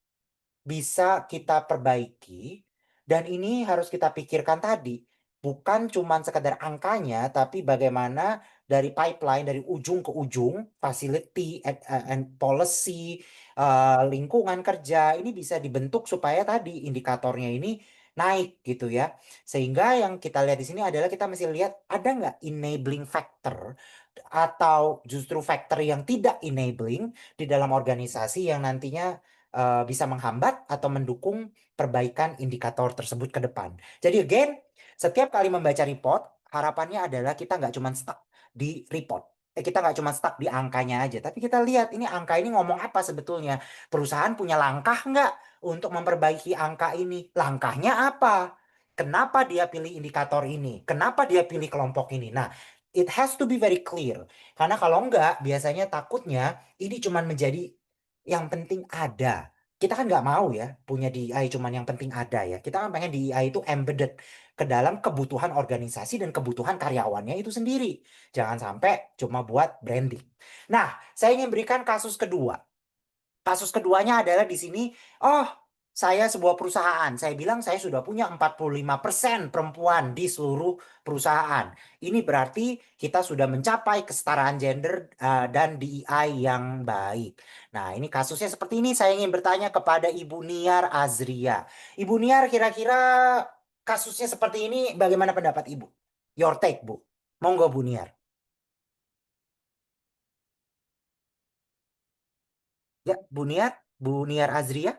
bisa kita perbaiki, dan ini harus kita pikirkan tadi, bukan cuma sekedar angkanya, tapi bagaimana dari pipeline, dari ujung ke ujung, facility and policy, lingkungan kerja, ini bisa dibentuk supaya tadi indikatornya ini naik gitu ya. Sehingga yang kita lihat di sini adalah kita mesti lihat ada nggak enabling factor atau justru faktor yang tidak enabling di dalam organisasi yang nantinya bisa menghambat atau mendukung perbaikan indikator tersebut ke depan. Jadi again, setiap kali membaca report, harapannya adalah kita nggak cuma stuck di report. Kita nggak cuma stuck di angkanya aja, tapi kita lihat ini angka ini ngomong apa sebetulnya. Perusahaan punya langkah nggak untuk memperbaiki angka ini? Langkahnya apa? Kenapa dia pilih indikator ini? Kenapa dia pilih kelompok ini? Nah, it has to be very clear. Karena kalau enggak, biasanya takutnya ini cuma menjadi yang penting ada. Kita kan nggak mau ya punya DEI cuman yang penting ada ya. Kita kan pengen DEI itu embedded ke dalam kebutuhan organisasi dan kebutuhan karyawannya itu sendiri. Jangan sampai cuma buat branding. Nah, saya ingin berikan kasus kedua. Kasus keduanya adalah di sini, oh, saya sebuah perusahaan. Saya bilang saya sudah punya 45% perempuan di seluruh perusahaan. Ini berarti kita sudah mencapai kesetaraan gender dan DEI yang baik. Nah, ini kasusnya seperti ini. Saya ingin bertanya kepada Ibu Niar Azria. Ibu Niar, kira-kira kasusnya seperti ini, bagaimana pendapat Ibu? Your take, Bu. Monggo, Bu Niar. Ya, Bu Niar Azria.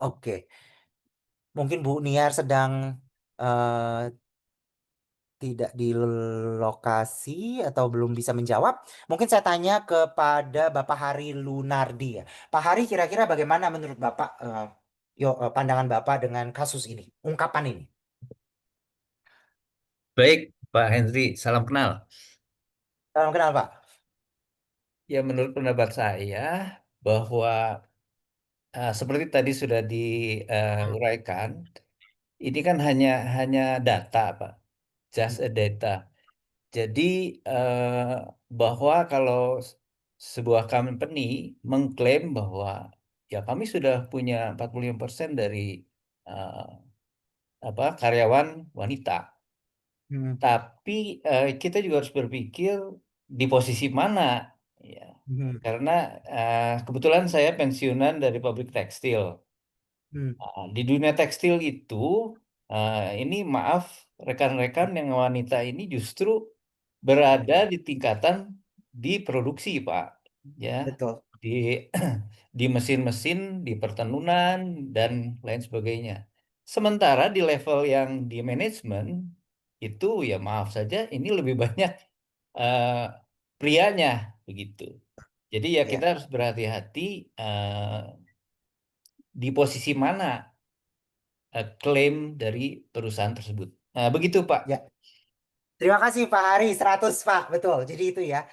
Oke. Mungkin Bu Niar sedang eh, tidak di lokasi atau belum bisa menjawab. Mungkin saya tanya kepada Bapak Hari Lunardi ya. Pak Hari, kira-kira bagaimana menurut Bapak pandangan Bapak dengan kasus ini, ungkapan ini? Baik, Pak Henry, salam kenal. Salam kenal, Pak. Ya, menurut pendapat saya bahwa seperti tadi sudah diuraikan, ini kan hanya data, Pak, just a data. Jadi bahwa kalau sebuah company mengklaim bahwa ya kami sudah punya 45% dari eh, karyawan wanita. Hmm. Tapi kita juga harus berpikir di posisi mana, ya. Hmm. Karena kebetulan saya pensiunan dari pabrik tekstil. Hmm. Di dunia tekstil itu, ini maaf rekan-rekan yang wanita ini justru berada di tingkatan di produksi, Pak. Ya, Betul. di di mesin-mesin, di pertenunan dan lain sebagainya. Sementara di level yang di manajemen itu ya maaf saja ini lebih banyak eh, prianya begitu. Jadi ya kita Ya, harus berhati-hati di posisi mana klaim dari perusahaan tersebut. Nah, begitu Pak. ya. Terima kasih Pak Hari, 100 Pak. Betul. Jadi itu ya.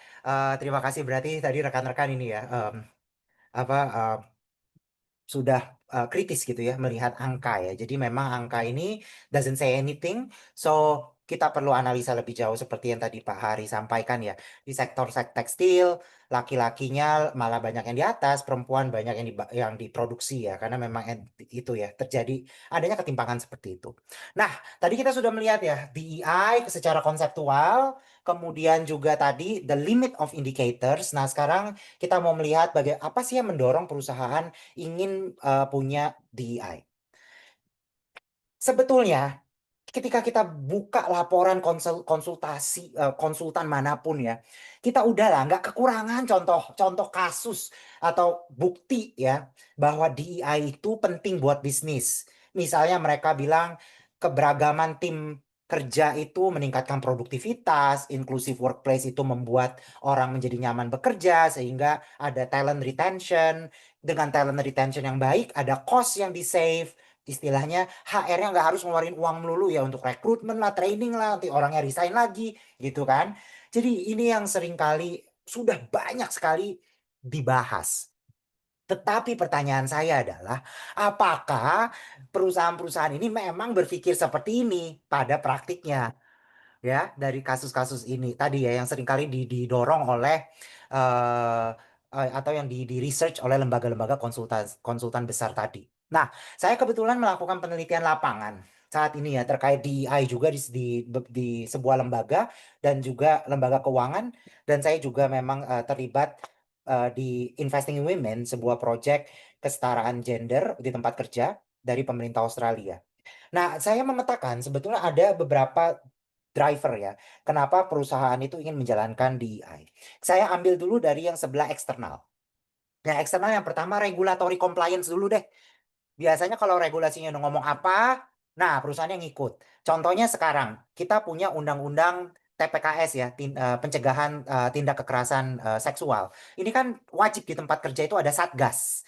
Terima kasih berarti tadi rekan-rekan ini ya. Apa sudah kritis gitu ya melihat angka ya. Jadi memang angka ini doesn't say anything. So kita perlu analisa lebih jauh seperti yang tadi Pak Hari sampaikan ya. Di sektor tekstil, laki-lakinya malah banyak yang di atas, perempuan banyak yang diproduksi ya. Karena memang itu ya terjadi adanya ketimpangan seperti itu. Nah, tadi kita sudah melihat ya DEI secara konseptual, kemudian juga tadi the limit of indicators. Nah, sekarang kita mau melihat apa sih yang mendorong perusahaan ingin punya DEI. Sebetulnya ketika kita buka laporan konsultasi konsultan manapun ya, kita udahlah nggak kekurangan contoh kasus atau bukti ya bahwa DEI itu penting buat bisnis. Misalnya mereka bilang keberagaman tim kerja itu meningkatkan produktivitas, inclusive workplace itu membuat orang menjadi nyaman bekerja sehingga ada talent retention. Dengan talent retention yang baik, ada cost yang di save. Istilahnya HR-nya nggak harus ngeluarin uang melulu ya untuk rekrutmen lah, training lah, nanti orangnya resign lagi gitu kan. Jadi ini yang seringkali sudah banyak sekali dibahas. Tetapi pertanyaan saya adalah, apakah perusahaan-perusahaan ini memang berpikir seperti ini pada praktiknya? Ya dari kasus-kasus ini tadi ya yang seringkali didorong oleh eh, atau yang di research oleh lembaga-lembaga konsultan besar tadi. Nah, saya kebetulan melakukan penelitian lapangan saat ini ya terkait DEI juga di sebuah lembaga dan juga lembaga keuangan dan saya juga memang terlibat di Investing in Women, sebuah proyek kesetaraan gender di tempat kerja dari pemerintah Australia. Nah, saya memetakan sebetulnya ada beberapa driver ya. Kenapa perusahaan itu ingin menjalankan DEI? Saya ambil dulu dari yang sebelah eksternal. Yang eksternal yang pertama regulatory compliance dulu deh. Biasanya kalau regulasinya udah ngomong apa, nah perusahaannya ngikut. Contohnya sekarang kita punya undang-undang TPKS ya, pencegahan tindak kekerasan seksual. Ini kan wajib di tempat kerja itu ada satgas.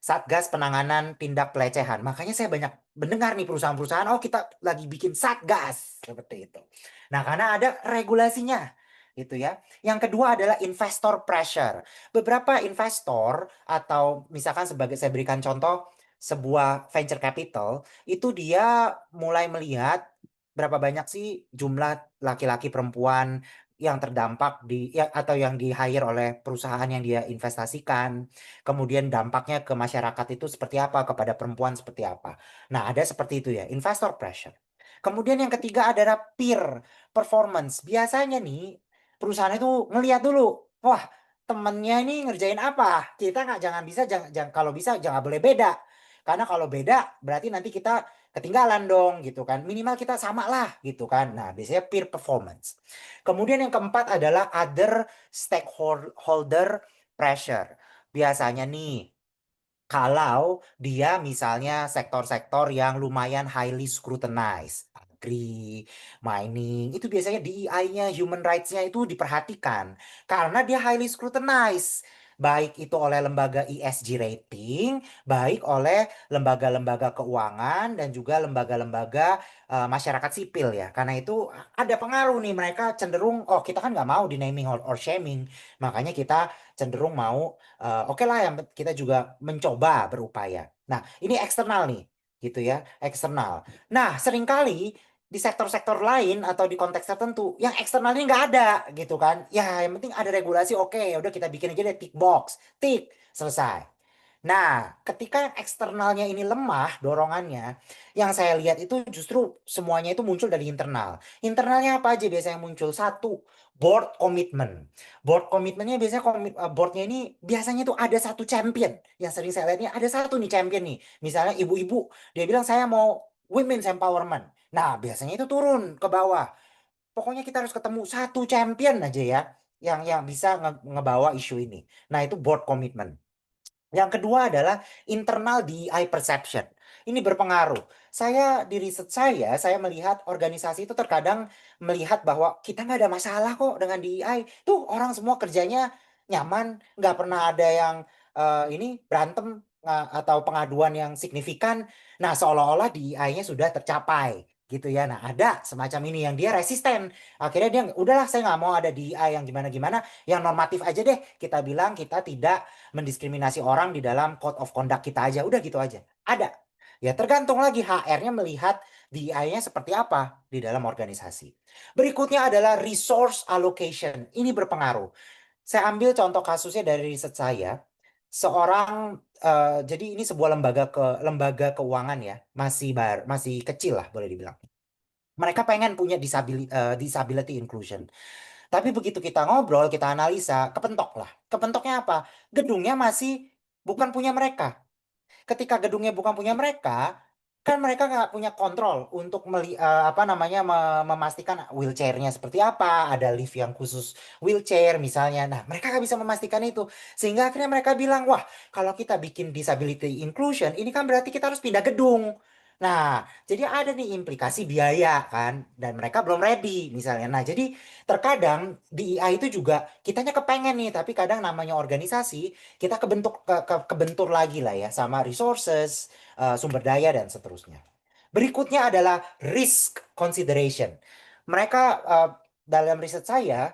Satgas Penanganan Tindak Pelecehan. Makanya saya banyak mendengar nih perusahaan-perusahaan, oh kita lagi bikin Satgas seperti itu. Nah, karena ada regulasinya gitu ya. Yang kedua adalah investor pressure. Beberapa investor atau misalkan sebagai saya berikan contoh sebuah venture capital itu dia mulai melihat berapa banyak sih jumlah laki-laki perempuan yang terdampak atau yang di hire oleh perusahaan yang dia investasikan. Kemudian dampaknya ke masyarakat itu seperti apa, kepada perempuan seperti apa. Nah, ada seperti itu ya, investor pressure. Kemudian yang ketiga adalah peer performance. Biasanya nih perusahaan itu ngelihat dulu, wah temennya ini ngerjain apa. Kita nggak kalau bisa jangan boleh beda. Karena kalau beda berarti nanti kita ketinggalan dong gitu kan. Minimal kita sama lah gitu kan. Nah, biasanya peer performance. Kemudian yang keempat adalah other stakeholder pressure. Biasanya nih, kalau dia misalnya sektor-sektor yang lumayan highly scrutinized, agri, mining, itu biasanya DEI-nya, human rights-nya itu diperhatikan. Karena dia highly scrutinized. Baik itu oleh lembaga ESG rating, baik oleh lembaga-lembaga keuangan, dan juga lembaga-lembaga masyarakat sipil ya. Karena itu ada pengaruh nih, mereka cenderung, oh kita kan nggak mau di naming or shaming. Makanya kita cenderung mau oke lah yang kita juga mencoba berupaya. Nah, ini eksternal nih, gitu ya, eksternal. Nah, seringkali di sektor-sektor lain atau di konteks tertentu yang eksternalnya nggak ada gitu kan. Ya, yang penting ada regulasi, oke, ya udah kita bikin aja deh tick box, tick, selesai. Nah, ketika yang eksternalnya ini lemah dorongannya, yang saya lihat itu justru semuanya itu muncul dari internal. Internalnya apa aja biasanya muncul? Satu, board commitment. Board commitmentnya biasanya boardnya ini biasanya tuh ada satu champion. Yang sering saya lihat ini ada satu nih champion nih. Misalnya ibu-ibu, dia bilang saya mau women's empowerment. Nah, biasanya itu turun ke bawah. Pokoknya kita harus ketemu satu champion aja ya yang bisa ngebawa isu ini. Nah, itu board commitment. Yang kedua adalah internal DEI perception. Ini berpengaruh. Di riset saya melihat organisasi itu terkadang melihat bahwa kita nggak ada masalah kok dengan DEI. Tuh orang semua kerjanya nyaman, nggak pernah ada yang ini berantem atau pengaduan yang signifikan. Nah, seolah-olah DEI-nya sudah tercapai gitu ya. Nah, ada semacam ini yang dia resisten. Akhirnya dia, udahlah saya nggak mau ada DEI yang gimana-gimana, yang normatif aja deh. Kita bilang kita tidak mendiskriminasi orang di dalam code of conduct kita aja. Udah gitu aja. Ada. Ya tergantung lagi HR-nya melihat DEI-nya seperti apa di dalam organisasi. Berikutnya adalah resource allocation. Ini berpengaruh. Saya ambil contoh kasusnya dari riset saya. Jadi ini sebuah lembaga keuangan ya, masih kecil lah boleh dibilang. Mereka pengen punya disability inclusion. Tapi begitu kita ngobrol, kita analisa, kepentok lah. Kepentoknya apa? Gedungnya masih bukan punya mereka. Ketika gedungnya bukan punya mereka, kan mereka nggak punya kontrol untuk memastikan wheelchairnya seperti apa, ada lift yang khusus wheelchair misalnya. Nah, mereka nggak bisa memastikan itu. Sehingga akhirnya mereka bilang, wah, kalau kita bikin disability inclusion, ini kan berarti kita harus pindah gedung. Nah, jadi ada nih implikasi biaya kan, dan mereka belum ready misalnya. Nah, jadi terkadang di IA itu juga kitanya kepengen nih, tapi kadang namanya organisasi kita kebentur lagi lah ya sama resources, sumber daya dan seterusnya. Berikutnya adalah risk consideration. Mereka dalam riset saya,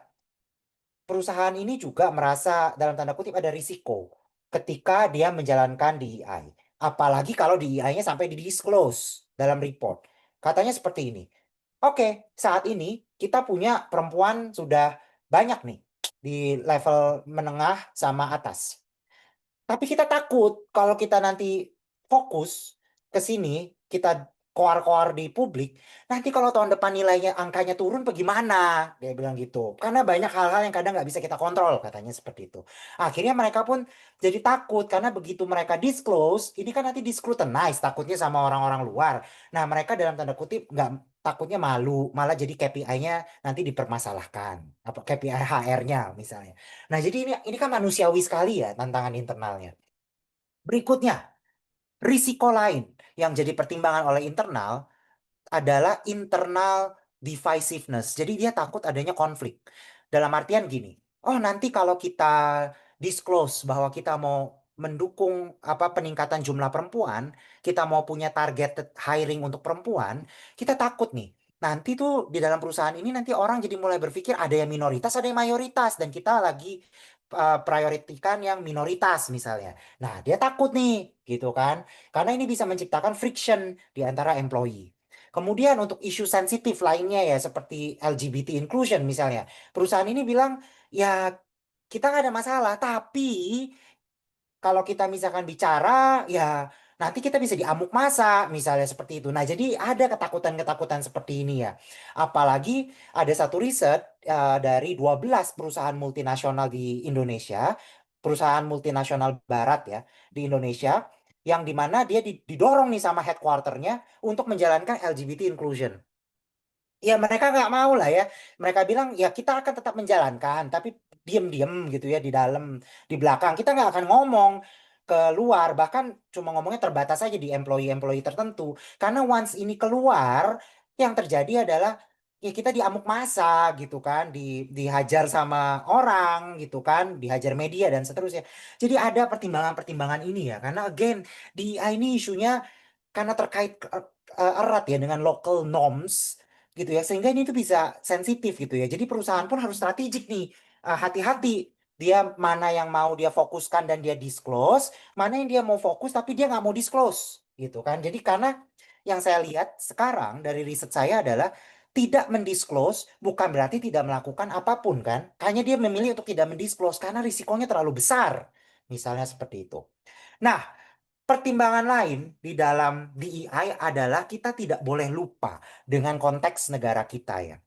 perusahaan ini juga merasa dalam tanda kutip ada risiko ketika dia menjalankan DEI. Apalagi kalau DEI-nya sampai di-disclose dalam report. Katanya seperti ini. Oke, saat ini kita punya perempuan sudah banyak nih di level menengah sama atas. Tapi kita takut kalau kita nanti fokus ke sini, kita koar-koar di publik, nanti kalau tahun depan nilainya angkanya turun bagaimana? Dia bilang gitu. Karena banyak hal-hal yang kadang nggak bisa kita kontrol, katanya seperti itu. Akhirnya mereka pun jadi takut karena begitu mereka disclose, ini kan nanti discrutinize takutnya sama orang-orang luar. Nah, mereka dalam tanda kutip nggak takutnya malu, malah jadi KPI-nya nanti dipermasalahkan. Apa KPI HR-nya misalnya. Nah, jadi ini kan manusiawi sekali ya tantangan internalnya. Berikutnya, risiko lain yang jadi pertimbangan oleh internal adalah internal divisiveness. Jadi dia takut adanya konflik. Dalam artian gini, oh nanti kalau kita disclose bahwa kita mau mendukung peningkatan jumlah perempuan, kita mau punya targeted hiring untuk perempuan, kita takut nih. Nanti tuh di dalam perusahaan ini nanti orang jadi mulai berpikir ada yang minoritas, ada yang mayoritas, dan kita lagi prioritikan yang minoritas misalnya. Nah, dia takut nih, gitu kan? Karena ini bisa menciptakan friction di antara employee. Kemudian untuk isu sensitif lainnya ya seperti LGBT inclusion misalnya, perusahaan ini bilang ya kita nggak ada masalah, tapi kalau kita misalkan bicara, ya nanti kita bisa diamuk massa, misalnya seperti itu. Nah, jadi ada ketakutan-ketakutan seperti ini ya. Apalagi ada satu riset dari 12 perusahaan multinasional di Indonesia, perusahaan multinasional barat ya, di Indonesia, yang dimana dia didorong nih sama headquarternya untuk menjalankan LGBT inclusion. Ya mereka nggak mau lah ya. Mereka bilang ya kita akan tetap menjalankan, tapi diem-diem gitu ya di dalam, di belakang. Kita nggak akan ngomong ke luar, bahkan cuma ngomongnya terbatas aja di employee-employee tertentu. Karena once ini keluar, yang terjadi adalah ya kita diamuk massa gitu kan, dihajar sama orang gitu kan, dihajar media dan seterusnya. Jadi ada pertimbangan-pertimbangan ini ya, karena again di ini isunya karena terkait erat ya dengan local norms gitu ya, sehingga ini tuh bisa sensitif gitu ya. Jadi perusahaan pun harus strategik nih, hati-hati dia mana yang mau dia fokuskan dan dia disclose, mana yang dia mau fokus tapi dia nggak mau disclose gitu kan. Jadi karena yang saya lihat sekarang dari riset saya adalah tidak mendisclose bukan berarti tidak melakukan apapun kan. Hanya dia memilih untuk tidak mendisclose karena risikonya terlalu besar. Misalnya seperti itu. Nah, pertimbangan lain di dalam DEI adalah kita tidak boleh lupa dengan konteks negara kita ya.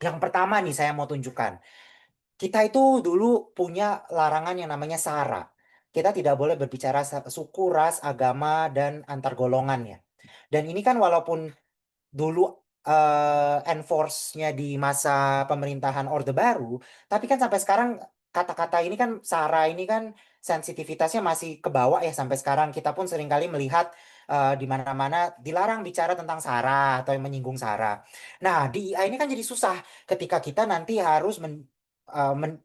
Yang pertama nih saya mau tunjukkan. Kita itu dulu punya larangan yang namanya SARA. Kita tidak boleh berbicara suku, ras, agama, dan antar golongan ya. Dan ini kan walaupun dulu enforce-nya di masa pemerintahan Orde Baru, tapi kan sampai sekarang kata-kata ini kan SARA ini kan sensitivitasnya masih ke bawah ya sampai sekarang. Kita pun seringkali melihat di mana-mana dilarang bicara tentang SARA atau yang menyinggung SARA. Nah, di IA ini kan jadi susah ketika kita nanti harus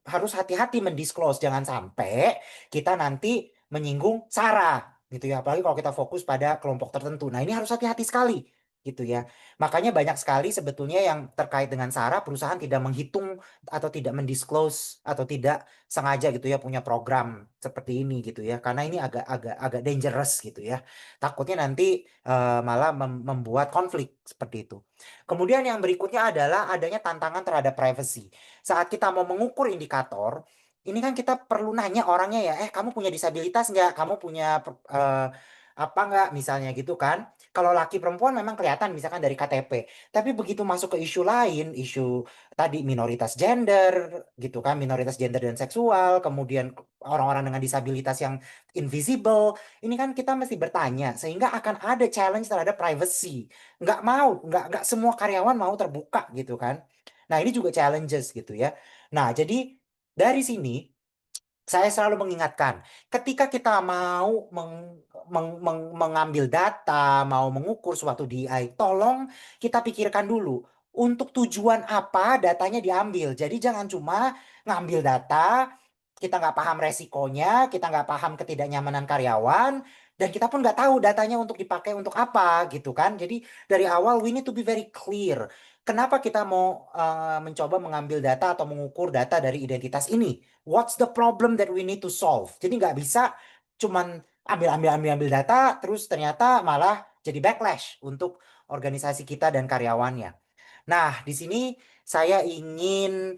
harus hati-hati mendisclose, jangan sampai kita nanti menyinggung SARA gitu ya, apalagi kalau kita fokus pada kelompok tertentu. Nah, ini harus hati-hati sekali gitu ya. Makanya banyak sekali sebetulnya yang terkait dengan SARA perusahaan tidak menghitung atau tidak mendisclose atau tidak sengaja gitu ya punya program seperti ini gitu ya. Karena ini agak dangerous gitu ya. Takutnya nanti malah membuat konflik seperti itu. Kemudian yang berikutnya adalah adanya tantangan terhadap privacy. Saat kita mau mengukur indikator, ini kan kita perlu nanya orangnya ya, kamu punya disabilitas nggak? Kamu punya apa nggak? Misalnya gitu kan. Kalau laki perempuan memang kelihatan misalkan dari KTP. Tapi begitu masuk ke isu lain, isu tadi minoritas gender gitu kan, minoritas gender dan seksual, kemudian orang-orang dengan disabilitas yang invisible, ini kan kita mesti bertanya sehingga akan ada challenge terhadap privacy. Nggak semua karyawan mau terbuka gitu kan. Nah, ini juga challenges gitu ya. Nah, jadi dari sini saya selalu mengingatkan, ketika kita mau mengambil data, mau mengukur suatu DI, tolong kita pikirkan dulu untuk tujuan apa datanya diambil. Jadi jangan cuma ngambil data, kita nggak paham resikonya, kita nggak paham ketidaknyamanan karyawan, dan kita pun nggak tahu datanya untuk dipakai untuk apa gitu kan. Jadi dari awal we need to be very clear. Kenapa kita mau mencoba mengambil data atau mengukur data dari identitas ini? What's the problem that we need to solve? Jadi nggak bisa cuman ambil data, terus ternyata malah jadi backlash untuk organisasi kita dan karyawannya. Nah, di sini saya ingin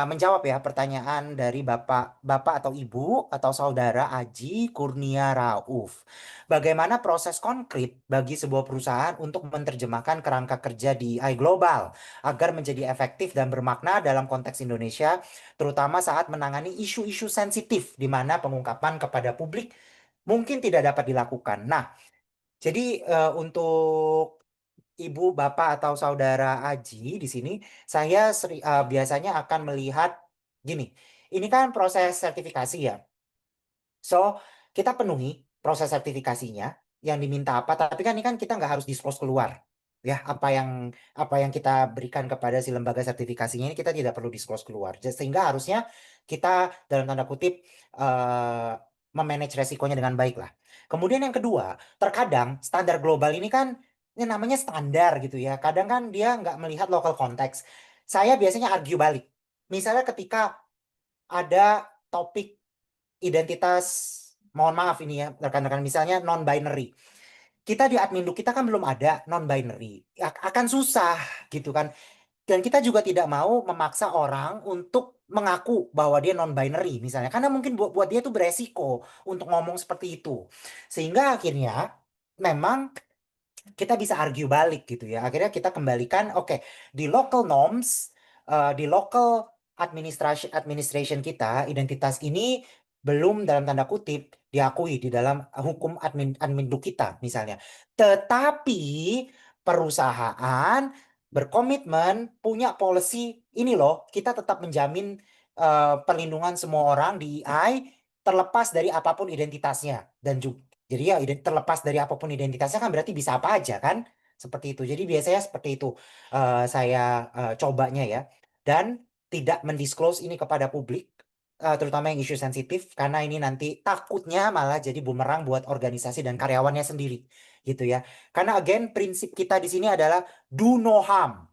menjawab ya pertanyaan dari Bapak atau Ibu atau Saudara Aji Kurnia Rauf. Bagaimana proses konkret bagi sebuah perusahaan untuk menerjemahkan kerangka kerja di AI global agar menjadi efektif dan bermakna dalam konteks Indonesia, terutama saat menangani isu-isu sensitif di mana pengungkapan kepada publik mungkin tidak dapat dilakukan. Nah, jadi untuk Ibu, Bapak, atau Saudara Aji di sini, saya biasanya akan melihat gini. Ini kan proses sertifikasi ya. So, kita penuhi proses sertifikasinya yang diminta apa, tapi kan ini kan kita nggak harus disclose keluar. Ya, apa yang kita berikan kepada si lembaga sertifikasinya ini kita tidak perlu disclose keluar. Sehingga harusnya kita dalam tanda kutip memanage resikonya dengan baik lah. Kemudian yang kedua, terkadang standar global ini kan ini namanya standar gitu ya. Kadang kan dia nggak melihat local context. Saya biasanya argue balik. Misalnya ketika ada topik identitas, mohon maaf ini ya rekan-rekan, misalnya non-binary. Kita di admin kita kan belum ada non-binary. Akan susah gitu kan. Dan kita juga tidak mau memaksa orang untuk mengaku bahwa dia non-binary misalnya. Karena mungkin buat dia itu beresiko untuk ngomong seperti itu. Sehingga akhirnya memang kita bisa argue balik gitu ya. Akhirnya kita kembalikan, oke, di local norms, di local administration kita, identitas ini belum dalam tanda kutip diakui di dalam hukum admin duk kita misalnya. Tetapi perusahaan berkomitmen punya policy ini loh, kita tetap menjamin perlindungan semua orang di EI terlepas dari apapun identitasnya dan juga jadi ya terlepas dari apapun identitasnya kan berarti bisa apa aja kan? Seperti itu. Jadi biasanya seperti itu saya cobanya ya. Dan tidak mendisclose ini kepada publik, terutama yang isu sensitif, karena ini nanti takutnya malah jadi bumerang buat organisasi dan karyawannya sendiri. Gitu ya. Karena again prinsip kita di sini adalah do no harm.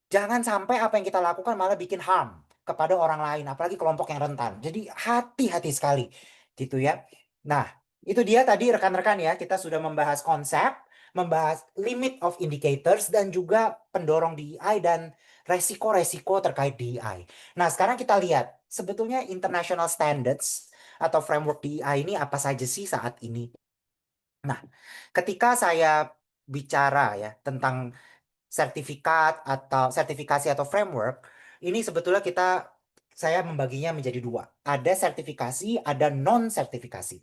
Jangan sampai apa yang kita lakukan malah bikin harm kepada orang lain, apalagi kelompok yang rentan. Jadi hati-hati sekali gitu ya. Nah, itu dia tadi rekan-rekan ya, kita sudah membahas konsep, membahas limit of indicators dan juga pendorong DEI dan resiko-resiko terkait DEI. Nah, sekarang kita lihat sebetulnya international standards atau framework DEI ini apa saja sih saat ini. Nah, ketika saya bicara ya tentang sertifikat atau sertifikasi atau framework, ini sebetulnya saya membaginya menjadi dua. Ada sertifikasi, ada non-sertifikasi.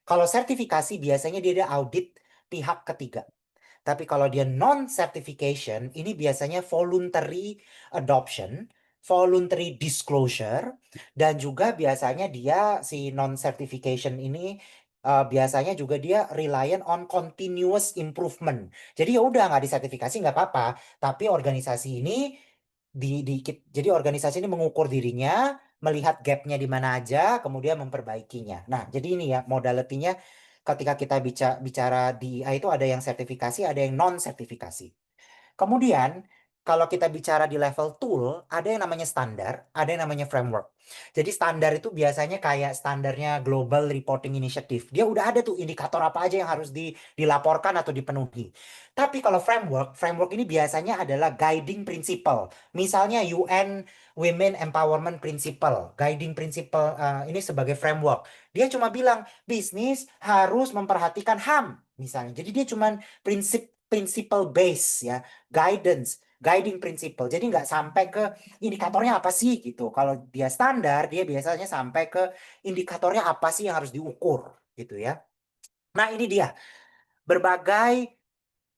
Kalau sertifikasi biasanya dia ada audit pihak ketiga. Tapi kalau dia non-certification, ini biasanya voluntary adoption, voluntary disclosure, dan juga biasanya dia si non-certification ini biasanya juga dia reliant on continuous improvement. Jadi ya udah nggak disertifikasi nggak apa-apa, tapi organisasi ini jadi organisasi ini mengukur dirinya, melihat gapnya di mana aja, kemudian memperbaikinya. Nah, jadi ini ya modality-nya ketika kita bicara DEI itu ada yang sertifikasi, ada yang non-sertifikasi. Kemudian, kalau kita bicara di level tool, ada yang namanya standar, ada yang namanya framework. Jadi standar itu biasanya kayak standarnya Global Reporting Initiative. Dia udah ada tuh indikator apa aja yang harus dilaporkan atau dipenuhi. Tapi kalau framework ini biasanya adalah guiding principle. Misalnya UN Women Empowerment Principle, guiding principle ini sebagai framework. Dia cuma bilang bisnis harus memperhatikan HAM misalnya. Jadi dia cuma principle base ya, guiding principle. Jadi nggak sampai ke indikatornya apa sih gitu. Kalau dia standar, dia biasanya sampai ke indikatornya apa sih yang harus diukur gitu ya. Nah ini dia, berbagai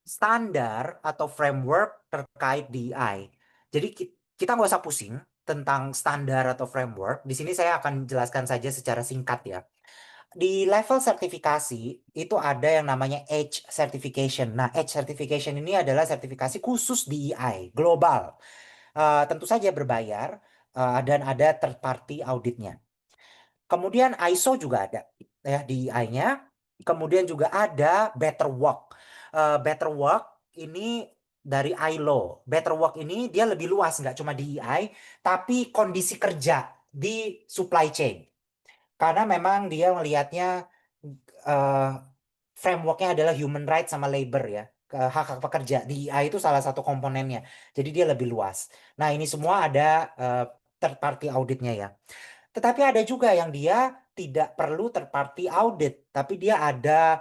standar atau framework terkait DEI. Jadi kita nggak usah pusing tentang standar atau framework. Di sini saya akan jelaskan saja secara singkat ya. Di level sertifikasi itu ada yang namanya H certification. Nah, H certification ini adalah sertifikasi khusus DEI global. Tentu saja berbayar dan ada third party auditnya. Kemudian ISO juga ada ya DEI-nya. Kemudian juga ada Better Work. Better Work ini dari ILO. Better Work ini dia lebih luas, nggak cuma DEI, tapi kondisi kerja di supply chain. Karena memang dia melihatnya frameworknya adalah human rights sama labor ya. Hak-hak pekerja. DEI itu salah satu komponennya. Jadi dia lebih luas. Nah ini semua ada third party auditnya ya. Tetapi ada juga yang dia tidak perlu third party audit. Tapi dia ada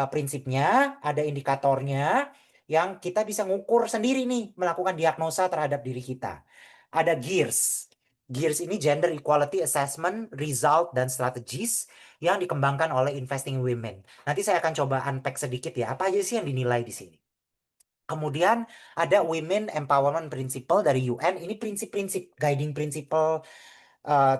prinsipnya, ada indikatornya yang kita bisa ngukur sendiri nih. Melakukan diagnosa terhadap diri kita. Ada GEARS. GEARS ini Gender Equality Assessment, Result, dan Strategies yang dikembangkan oleh Investing Women. Nanti saya akan coba unpack sedikit ya, apa aja sih yang dinilai di sini. Kemudian ada Women Empowerment Principle dari UN, ini prinsip-prinsip, guiding principle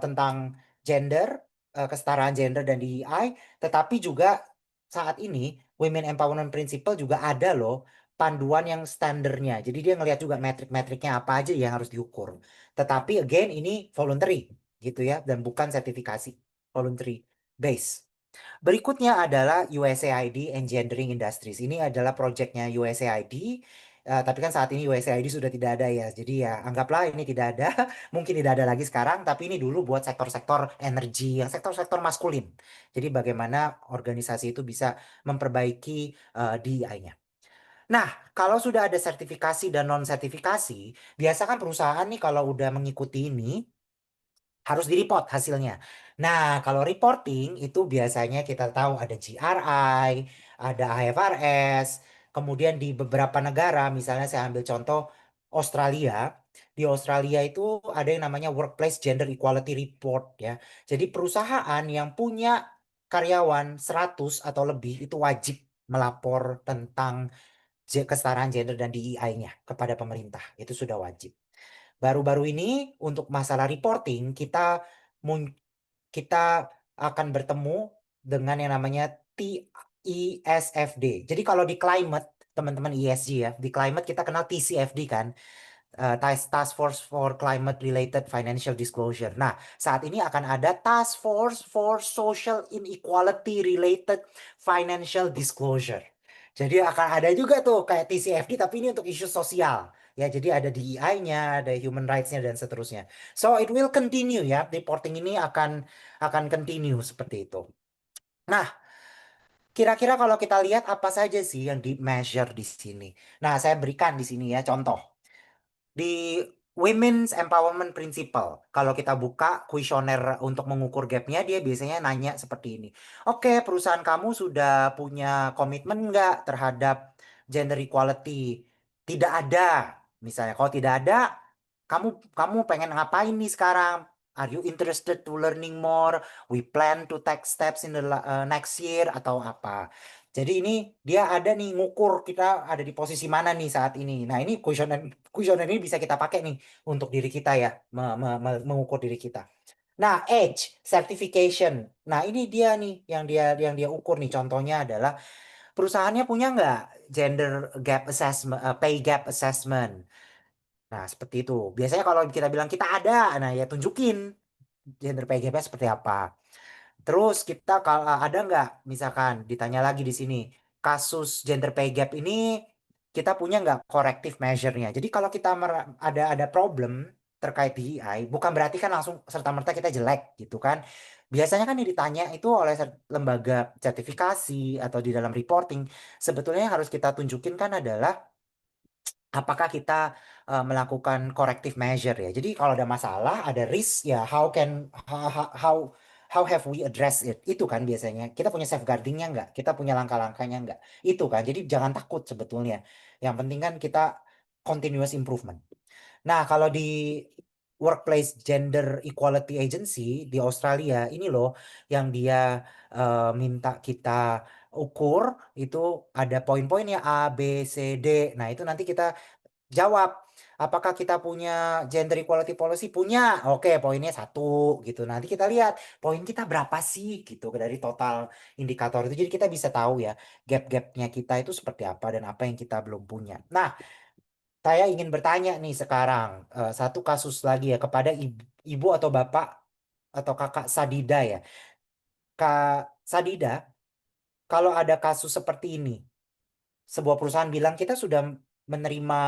tentang gender, kesetaraan gender dan DEI, tetapi juga saat ini Women Empowerment Principle juga ada loh panduan yang standarnya. Jadi dia ngelihat juga metrik-metriknya apa aja yang harus diukur. Tetapi again ini voluntary gitu ya dan bukan sertifikasi, voluntary. base. Berikutnya adalah USAID Engineering Industries. Ini adalah proyeknya USAID. Tapi kan saat ini USAID sudah tidak ada ya. Jadi ya anggaplah ini tidak ada. Mungkin tidak ada lagi sekarang. Tapi ini dulu buat sektor-sektor energi, yang sektor-sektor maskulin. Jadi bagaimana organisasi itu bisa memperbaiki DEI-nya. Nah, kalau sudah ada sertifikasi dan non-sertifikasi, biasa kan perusahaan nih kalau udah mengikuti ini, harus di-report hasilnya. Nah, kalau reporting itu biasanya kita tahu ada GRI, ada IFRS, kemudian di beberapa negara, misalnya saya ambil contoh Australia, di Australia itu ada yang namanya Workplace Gender Equality Report ya. Jadi perusahaan yang punya karyawan 100 atau lebih itu wajib melapor tentang kesetaraan gender dan DEI-nya kepada pemerintah. Itu sudah wajib. Baru-baru ini untuk masalah reporting kita akan bertemu dengan yang namanya TISFD. Jadi kalau di climate teman-teman ESG ya, di climate kita kenal TCFD kan, Task Force for Climate Related Financial Disclosure. Nah, saat ini akan ada Task Force for Social Inequality Related Financial Disclosure. Jadi akan ada juga tuh kayak TCFD tapi ini untuk isu sosial. Ya, jadi ada DEI-nya, ada human rights-nya dan seterusnya. So it will continue ya. Reporting ini akan continue seperti itu. Nah, kira-kira kalau kita lihat apa saja sih yang di measure di sini. Nah, saya berikan di sini ya contoh. Di Women's Empowerment Principle, kalau kita buka kuesioner untuk mengukur gapnya, dia biasanya nanya seperti ini. Oke, perusahaan kamu sudah punya komitmen nggak terhadap gender equality? Tidak ada. Misalnya, kalau tidak ada, kamu pengen ngapain nih sekarang? Are you interested to learning more? We plan to take steps in the next year atau apa? Jadi ini dia ada nih ngukur kita ada di posisi mana nih saat ini. Nah ini kuesioner ini bisa kita pakai nih untuk diri kita ya, mengukur diri kita. Nah age, certification. Nah ini dia nih yang dia ukur nih. Contohnya adalah perusahaannya punya nggak gender gap assessment, pay gap assessment. Nah seperti itu. Biasanya kalau kita bilang kita ada, nah ya tunjukin gender pay gap-nya seperti apa. Terus kita kalau ada nggak misalkan ditanya lagi di sini kasus gender pay gap ini kita punya nggak corrective measure-nya. Jadi kalau kita ada problem terkait DEI bukan berarti kan langsung serta-merta kita jelek gitu kan. Biasanya kan yang ditanya itu oleh lembaga sertifikasi atau di dalam reporting sebetulnya yang harus kita tunjukin kan adalah apakah kita melakukan corrective measure ya. Jadi kalau ada masalah, ada risk ya how have we address it? Itu kan biasanya. Kita punya safeguardingnya nggak? Kita punya langkah-langkahnya nggak? Itu kan. Jadi jangan takut sebetulnya. Yang penting kan kita continuous improvement. Nah, kalau di Workplace Gender Equality Agency di Australia ini loh yang dia minta kita ukur itu ada poin-poinnya A, B, C, D. Nah, itu nanti kita jawab. Apakah kita punya gender equality policy? Punya. Oke, poinnya 1 gitu. Nanti kita lihat poin kita berapa sih gitu dari total indikator itu. Jadi kita bisa tahu ya gap-gapnya kita itu seperti apa dan apa yang kita belum punya. Nah, saya ingin bertanya nih sekarang satu kasus lagi ya kepada ibu atau bapak atau kakak Sadida ya. Kak Sadida, kalau ada kasus seperti ini, sebuah perusahaan bilang kita sudah menerima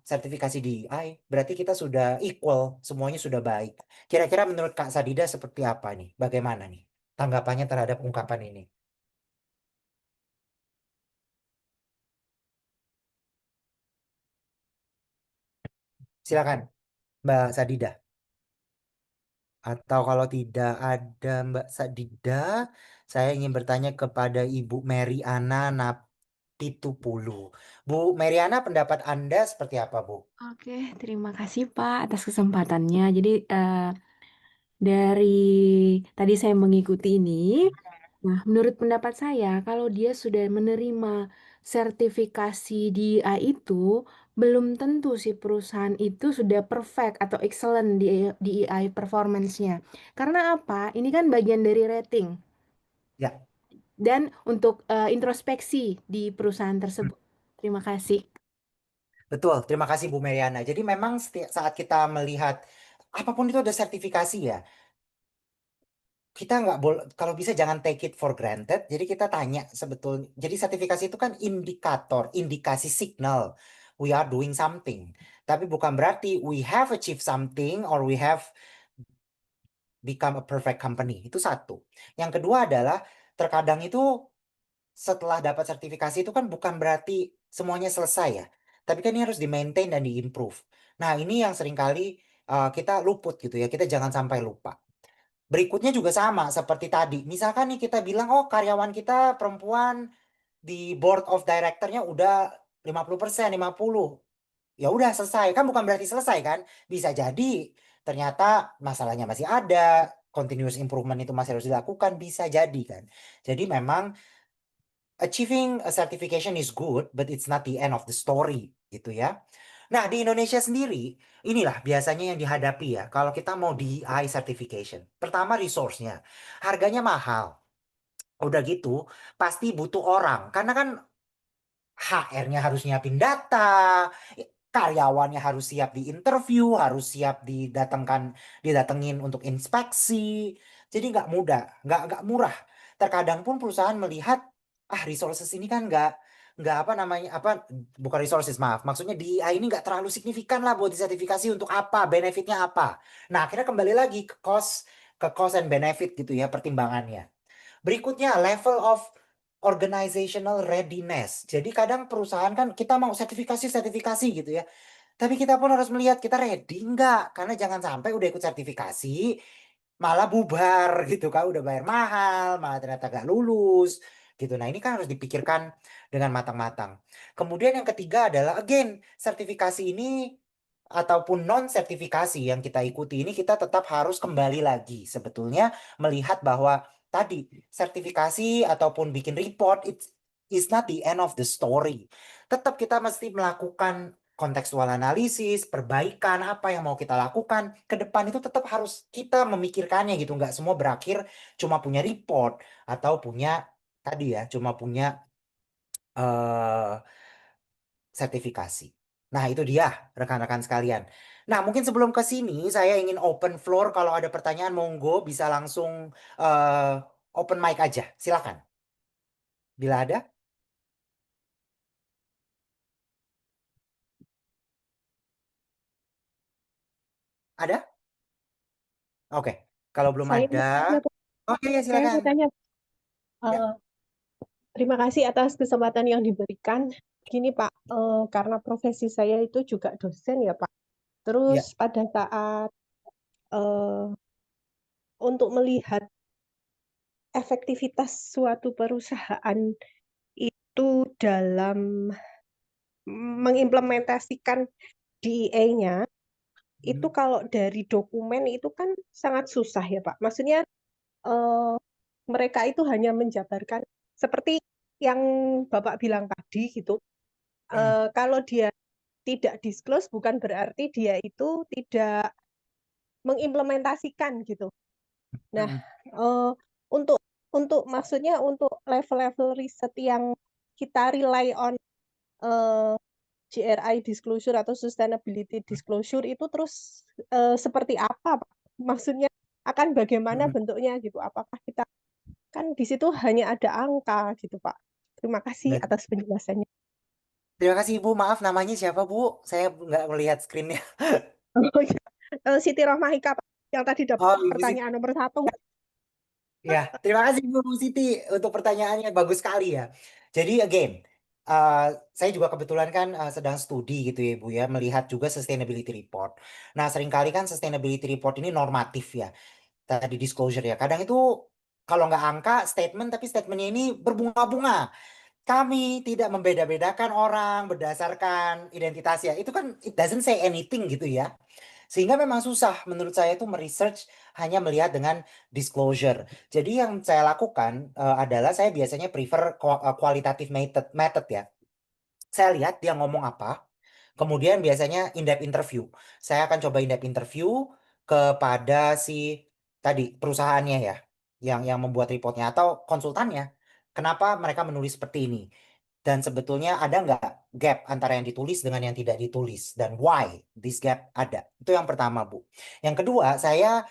sertifikasi DEI, berarti kita sudah equal, semuanya sudah baik. Kira-kira menurut Kak Sadida seperti apa nih? Bagaimana nih tanggapannya terhadap ungkapan ini? Silakan, Mbak Sadida. Atau kalau tidak ada Mbak Sadida, saya ingin bertanya kepada Ibu Mary Ana Napitupulu. Bu Mary Ana, pendapat Anda seperti apa, Bu? Oke, terima kasih Pak atas kesempatannya. Jadi dari tadi saya mengikuti ini, nah menurut pendapat saya kalau dia sudah menerima sertifikasi DEI itu, belum tentu si perusahaan itu sudah perfect atau excellent di DEI performance-nya. Karena apa? Ini kan bagian dari rating Ya, dan untuk introspeksi di perusahaan tersebut. Terima kasih. betul. Terima kasih Bu Meriana. Jadi memang saat kita melihat apapun itu ada sertifikasi ya. kita nggak boleh, kalau bisa jangan take it for granted. Jadi kita tanya sebetulnya. Jadi sertifikasi itu kan indikator, indikasi signal we are doing something. Tapi bukan berarti we have achieved something or we have become a perfect company. Itu satu. Yang kedua adalah terkadang itu setelah dapat sertifikasi itu kan bukan berarti semuanya selesai ya. Tapi kan ini harus di-maintain dan di-improve. Nah, ini yang seringkali kita luput gitu ya. Kita jangan sampai lupa. Berikutnya juga sama seperti tadi. Misalkan nih kita bilang, oh karyawan kita perempuan di board of directornya udah 50%, 50. Ya udah selesai. Kan bukan berarti selesai kan. Bisa jadi ternyata masalahnya masih ada. Continuous improvement itu masih harus dilakukan. Bisa jadi kan. Jadi memang achieving a certification is good, but it's not the end of the story gitu ya. Nah, di Indonesia sendiri, inilah biasanya yang dihadapi ya. Kalau kita mau DEI certification. Pertama, resource-nya. Harganya mahal. Udah gitu, pasti butuh orang. Karena kan HR-nya harus nyiapin data, karyawannya harus siap di interview, harus siap didatengin untuk inspeksi. Jadi nggak mudah, nggak murah. Terkadang pun perusahaan melihat, resources ini kan nggak apa namanya bukan resources, maaf, maksudnya DEI ini nggak terlalu signifikan lah buat disertifikasi, untuk apa, benefitnya apa. Nah akhirnya kembali lagi ke cost and benefit gitu ya pertimbangannya. Berikutnya, level of organizational readiness. Jadi kadang perusahaan kan kita mau sertifikasi gitu ya. Tapi kita pun harus melihat kita ready nggak. Karena jangan sampai udah ikut sertifikasi malah bubar gitu kan. Udah bayar mahal, malah ternyata nggak lulus gitu. Nah ini kan harus dipikirkan dengan matang-matang. Kemudian yang ketiga adalah, again, sertifikasi ini ataupun non-sertifikasi yang kita ikuti ini kita tetap harus kembali lagi sebetulnya melihat bahwa tadi sertifikasi ataupun bikin report is not the end of the story. Tetap kita mesti melakukan kontekstual analisis, perbaikan apa yang mau kita lakukan ke depan, itu tetap harus kita memikirkannya gitu. Nggak semua berakhir cuma punya report atau punya tadi ya, cuma punya eh sertifikasi. Nah, itu dia rekan-rekan sekalian. Nah, mungkin sebelum ke sini saya ingin open floor, kalau ada pertanyaan monggo bisa langsung eh, open mic aja. Silakan. Bila ada? Ada? Oke. Kalau belum Saya ada, mau tanya, Pak. oke ya Saya silakan. mau tanya, Ya, eh, terima kasih atas kesempatan yang diberikan. Gini Pak, karena profesi saya itu juga dosen ya Pak. Terus ya. pada saat eh, untuk melihat efektivitas suatu perusahaan itu dalam mengimplementasikan DEA-nya, itu kalau dari dokumen itu kan sangat susah ya Pak. Maksudnya eh, mereka itu hanya menjabarkan seperti yang Bapak bilang tadi gitu. Kalau dia tidak disclose bukan berarti dia itu tidak mengimplementasikan gitu. Nah, eh, untuk maksudnya untuk level-level riset yang kita rely on eh, GRI disclosure atau sustainability disclosure itu terus seperti apa, Pak? Maksudnya akan bagaimana bentuknya gitu? Apakah kita kan di situ hanya ada angka gitu, Pak? Terima kasih Baik. atas penjelasannya. Terima kasih Ibu. Maaf, namanya siapa Bu? Saya nggak melihat screen-nya. Oh, ya. Siti Rohmahika, Pak, yang tadi dapat Oh, Ibu Siti. pertanyaan nomor 1. Ya, terima kasih Bu Siti untuk pertanyaannya, bagus sekali ya. Jadi again, uh, saya juga kebetulan kan sedang studi gitu ya Bu ya, melihat juga sustainability report. Nah, seringkali kan sustainability report ini normatif ya, tadi disclosure ya. Kadang itu kalau nggak angka statement, tapi statementnya ini berbunga-bunga. Kami tidak membeda-bedakan orang berdasarkan identitasnya. Itu kan it doesn't say anything gitu ya. Sehingga memang susah menurut saya itu meresearch hanya melihat dengan disclosure. Jadi yang saya lakukan adalah saya biasanya prefer qualitative method ya. Saya lihat dia ngomong apa, kemudian biasanya in-depth interview. Saya akan coba in-depth interview kepada si tadi perusahaannya ya, yang membuat reportnya atau konsultannya. Kenapa mereka menulis seperti ini? Dan sebetulnya ada nggak gap antara yang ditulis dengan yang tidak ditulis? Dan why this gap ada? Itu yang pertama, Bu. Yang kedua, saya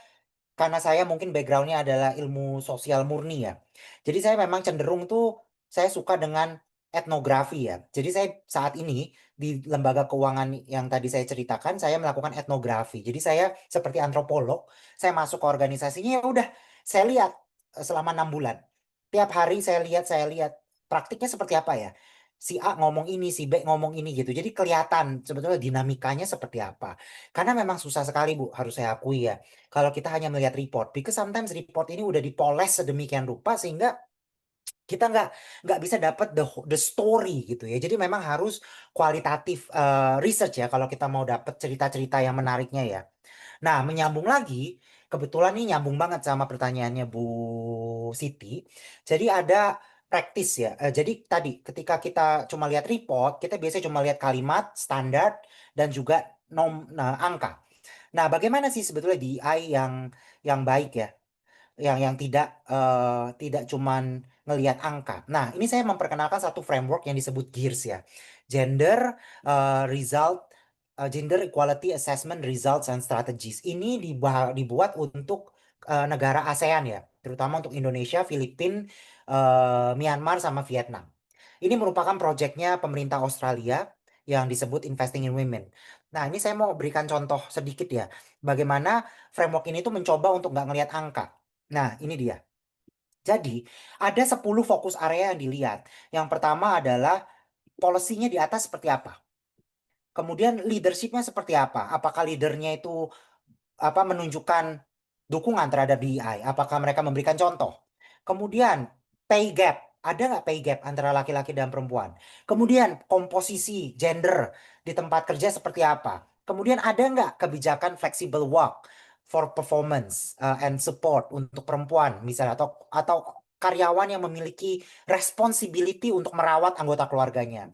karena saya mungkin backgroundnya adalah ilmu sosial murni ya. Jadi saya memang cenderung tuh saya suka dengan etnografi ya. Jadi saya saat ini di lembaga keuangan yang tadi saya ceritakan, saya melakukan etnografi. Jadi saya seperti antropolog, saya masuk ke organisasinya ya udah saya lihat selama 6 bulan. Tiap hari saya lihat praktiknya seperti apa ya. Si A ngomong ini, si B ngomong ini gitu. Jadi kelihatan sebetulnya dinamikanya seperti apa. Karena memang susah sekali Bu, harus saya akui ya. Kalau kita hanya melihat report, because sometimes report ini udah dipoles sedemikian rupa sehingga kita nggak bisa dapat the story gitu ya. Jadi memang harus kualitatif research ya kalau kita mau dapat cerita-cerita yang menariknya ya. Nah, menyambung lagi, kebetulan nih nyambung banget sama pertanyaannya Bu Siti. Jadi ada praktis ya. Jadi tadi ketika kita cuma lihat report, kita biasanya cuma lihat kalimat, standar, dan juga angka. Nah, bagaimana sih sebetulnya DEI yang baik ya? Yang tidak cuman ngelihat angka. Nah, ini saya memperkenalkan satu framework yang disebut GEARS ya. Gender Gender Equality Assessment Results and Strategies. Ini dibuat untuk negara ASEAN ya, terutama untuk Indonesia, Filipina, Myanmar sama Vietnam. Ini merupakan proyeknya pemerintah Australia yang disebut Investing in Women. Nah, ini saya mau berikan contoh sedikit ya, bagaimana framework ini tuh mencoba untuk nggak ngelihat angka. Nah, ini dia. Jadi, ada 10 fokus area yang dilihat. Yang pertama adalah polisinya di atas seperti apa. Kemudian leadershipnya seperti apa. Apakah leadernya itu menunjukkan dukungan terhadap DEI? Apakah mereka memberikan contoh? Kemudian pay gap. Ada nggak pay gap antara laki-laki dan perempuan? Kemudian komposisi gender di tempat kerja seperti apa? Kemudian ada nggak kebijakan flexible work for performance and support untuk perempuan misalnya atau karyawan yang memiliki responsibility untuk merawat anggota keluarganya?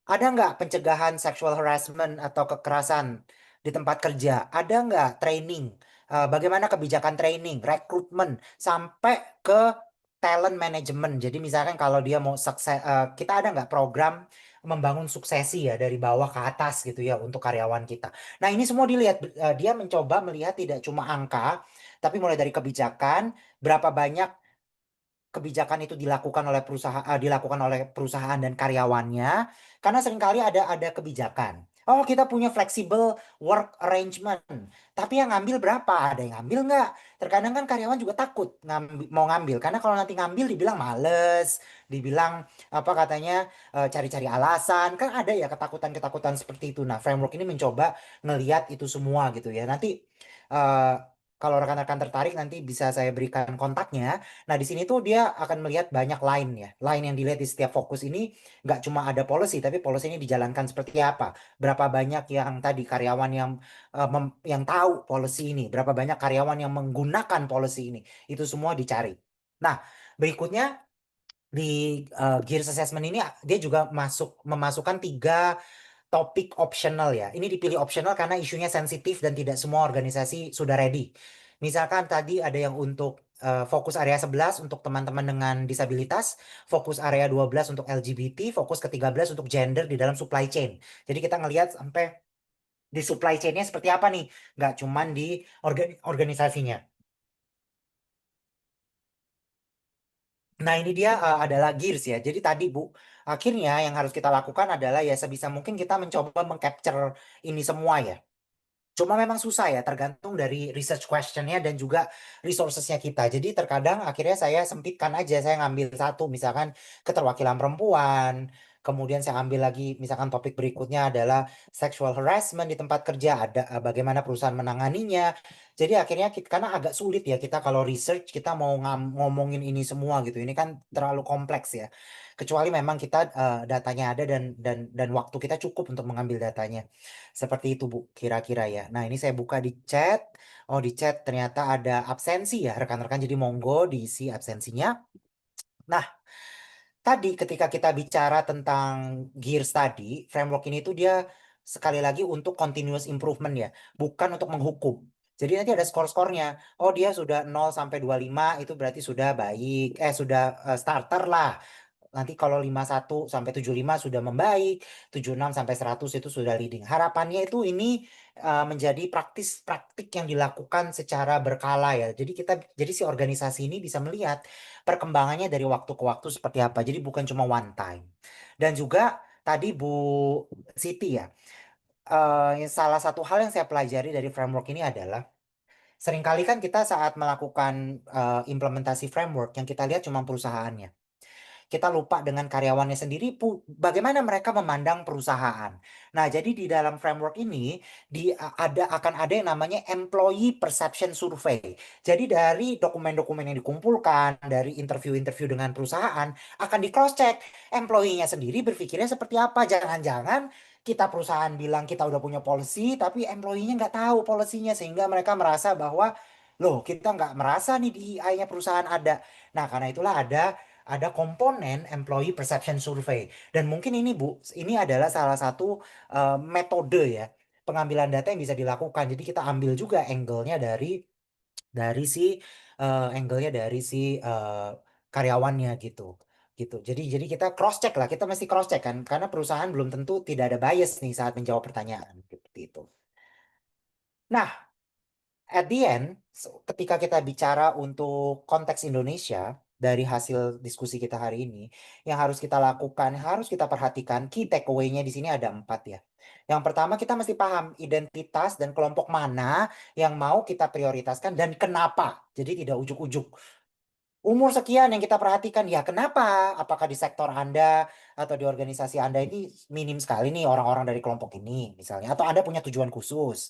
Ada nggak pencegahan sexual harassment atau kekerasan di tempat kerja? Ada nggak training? Bagaimana kebijakan training, rekrutmen, sampai ke talent management. Jadi misalkan kalau dia mau sukses, kita ada nggak program membangun suksesi ya dari bawah ke atas gitu ya untuk karyawan kita. Nah ini semua dilihat, dia mencoba melihat tidak cuma angka, tapi mulai dari kebijakan, berapa banyak kebijakan itu dilakukan oleh perusahaan dan karyawannya, karena seringkali ada kebijakan. Oh, kita punya flexible work arrangement, tapi yang ngambil berapa? Ada yang ngambil nggak? Terkadang kan karyawan juga takut mau ngambil, karena kalau nanti ngambil dibilang males, dibilang apa katanya cari-cari alasan, kan ada ya ketakutan-ketakutan seperti itu. Nah, framework ini mencoba ngeliat itu semua gitu ya. Nanti eh, kalau rekan-rekan tertarik nanti bisa saya berikan kontaknya. Nah, di sini tuh dia akan melihat banyak line ya. Line yang dilihat di setiap fokus ini nggak cuma ada policy, tapi policy ini dijalankan seperti apa. Berapa banyak yang tadi karyawan yang tahu policy ini, berapa banyak karyawan yang menggunakan policy ini. Itu semua dicari. Nah, berikutnya di Gears Assessment ini dia juga memasukkan 3 topik optional ya. Ini dipilih optional karena isunya sensitif dan tidak semua organisasi sudah ready. Misalkan tadi ada yang untuk fokus area 11 untuk teman-teman dengan disabilitas, fokus area 12 untuk LGBT, fokus ke-13 untuk gender di dalam supply chain. Jadi kita ngelihat sampai di supply chain-nya seperti apa nih, nggak cuman di organisasinya. Nah ini dia adalah gears ya. Jadi tadi Bu, akhirnya yang harus kita lakukan adalah ya sebisa mungkin kita mencoba mengcapture ini semua ya. Cuma memang susah ya, tergantung dari research questionnya dan juga resourcesnya kita. Jadi terkadang akhirnya saya sempitkan aja, saya ngambil satu, misalkan keterwakilan perempuan, kemudian saya ambil lagi, misalkan topik berikutnya adalah sexual harassment di tempat kerja, ada bagaimana perusahaan menanganinya. Jadi akhirnya karena agak sulit ya kita kalau research, kita mau ngomongin ini semua gitu, ini kan terlalu kompleks ya. Kecuali memang kita datanya ada dan waktu kita cukup untuk mengambil datanya. Seperti itu Bu, kira-kira ya. Nah, ini saya buka di chat. Oh, di chat ternyata ada absensi ya, rekan-rekan. Jadi monggo diisi absensinya. Nah, tadi ketika kita bicara tentang gears tadi, framework ini tuh dia sekali lagi untuk continuous improvement ya, bukan untuk menghukum. Jadi nanti ada skor-skornya. Oh, dia sudah 0 sampai 25 itu berarti sudah baik. Sudah starter lah. Nanti kalau 51 sampai 75 sudah membaik, 76 sampai 100 itu sudah leading. Harapannya itu ini menjadi praktik yang dilakukan secara berkala ya. Jadi si organisasi ini bisa melihat perkembangannya dari waktu ke waktu seperti apa. Jadi bukan cuma one time. Dan juga tadi Bu Siti ya, salah satu hal yang saya pelajari dari framework ini adalah seringkali kan kita saat melakukan implementasi framework yang kita lihat cuma perusahaannya. Kita lupa dengan karyawannya sendiri, bagaimana mereka memandang perusahaan. Nah, jadi di dalam framework ini akan ada yang namanya employee perception survey. Jadi dari dokumen-dokumen yang dikumpulkan, dari interview-interview dengan perusahaan, akan di cross check employee-nya sendiri berpikirnya seperti apa. Jangan-jangan kita perusahaan bilang kita udah punya policy, tapi employee-nya nggak tahu polisinya sehingga mereka merasa bahwa loh kita nggak merasa nih di EI-nya perusahaan ada. Nah, karena itulah ada komponen employee perception survey. Dan mungkin ini Bu, ini adalah salah satu metode ya pengambilan data yang bisa dilakukan. Jadi kita ambil juga angle-nya dari si karyawannya gitu. Gitu. Jadi kita cross check lah, kita mesti cross check kan karena perusahaan belum tentu tidak ada bias nih saat menjawab pertanyaan seperti itu. Nah, at the end, ketika kita bicara untuk konteks Indonesia, dari hasil diskusi kita hari ini, yang harus kita lakukan, harus kita perhatikan, key takeaway-nya di sini ada 4 ya. Yang pertama kita mesti paham identitas dan kelompok mana yang mau kita prioritaskan dan kenapa. Jadi tidak ujuk-ujuk. Umur sekian yang kita perhatikan, ya kenapa? Apakah di sektor Anda atau di organisasi Anda ini minim sekali nih orang-orang dari kelompok ini misalnya. Atau Anda punya tujuan khusus.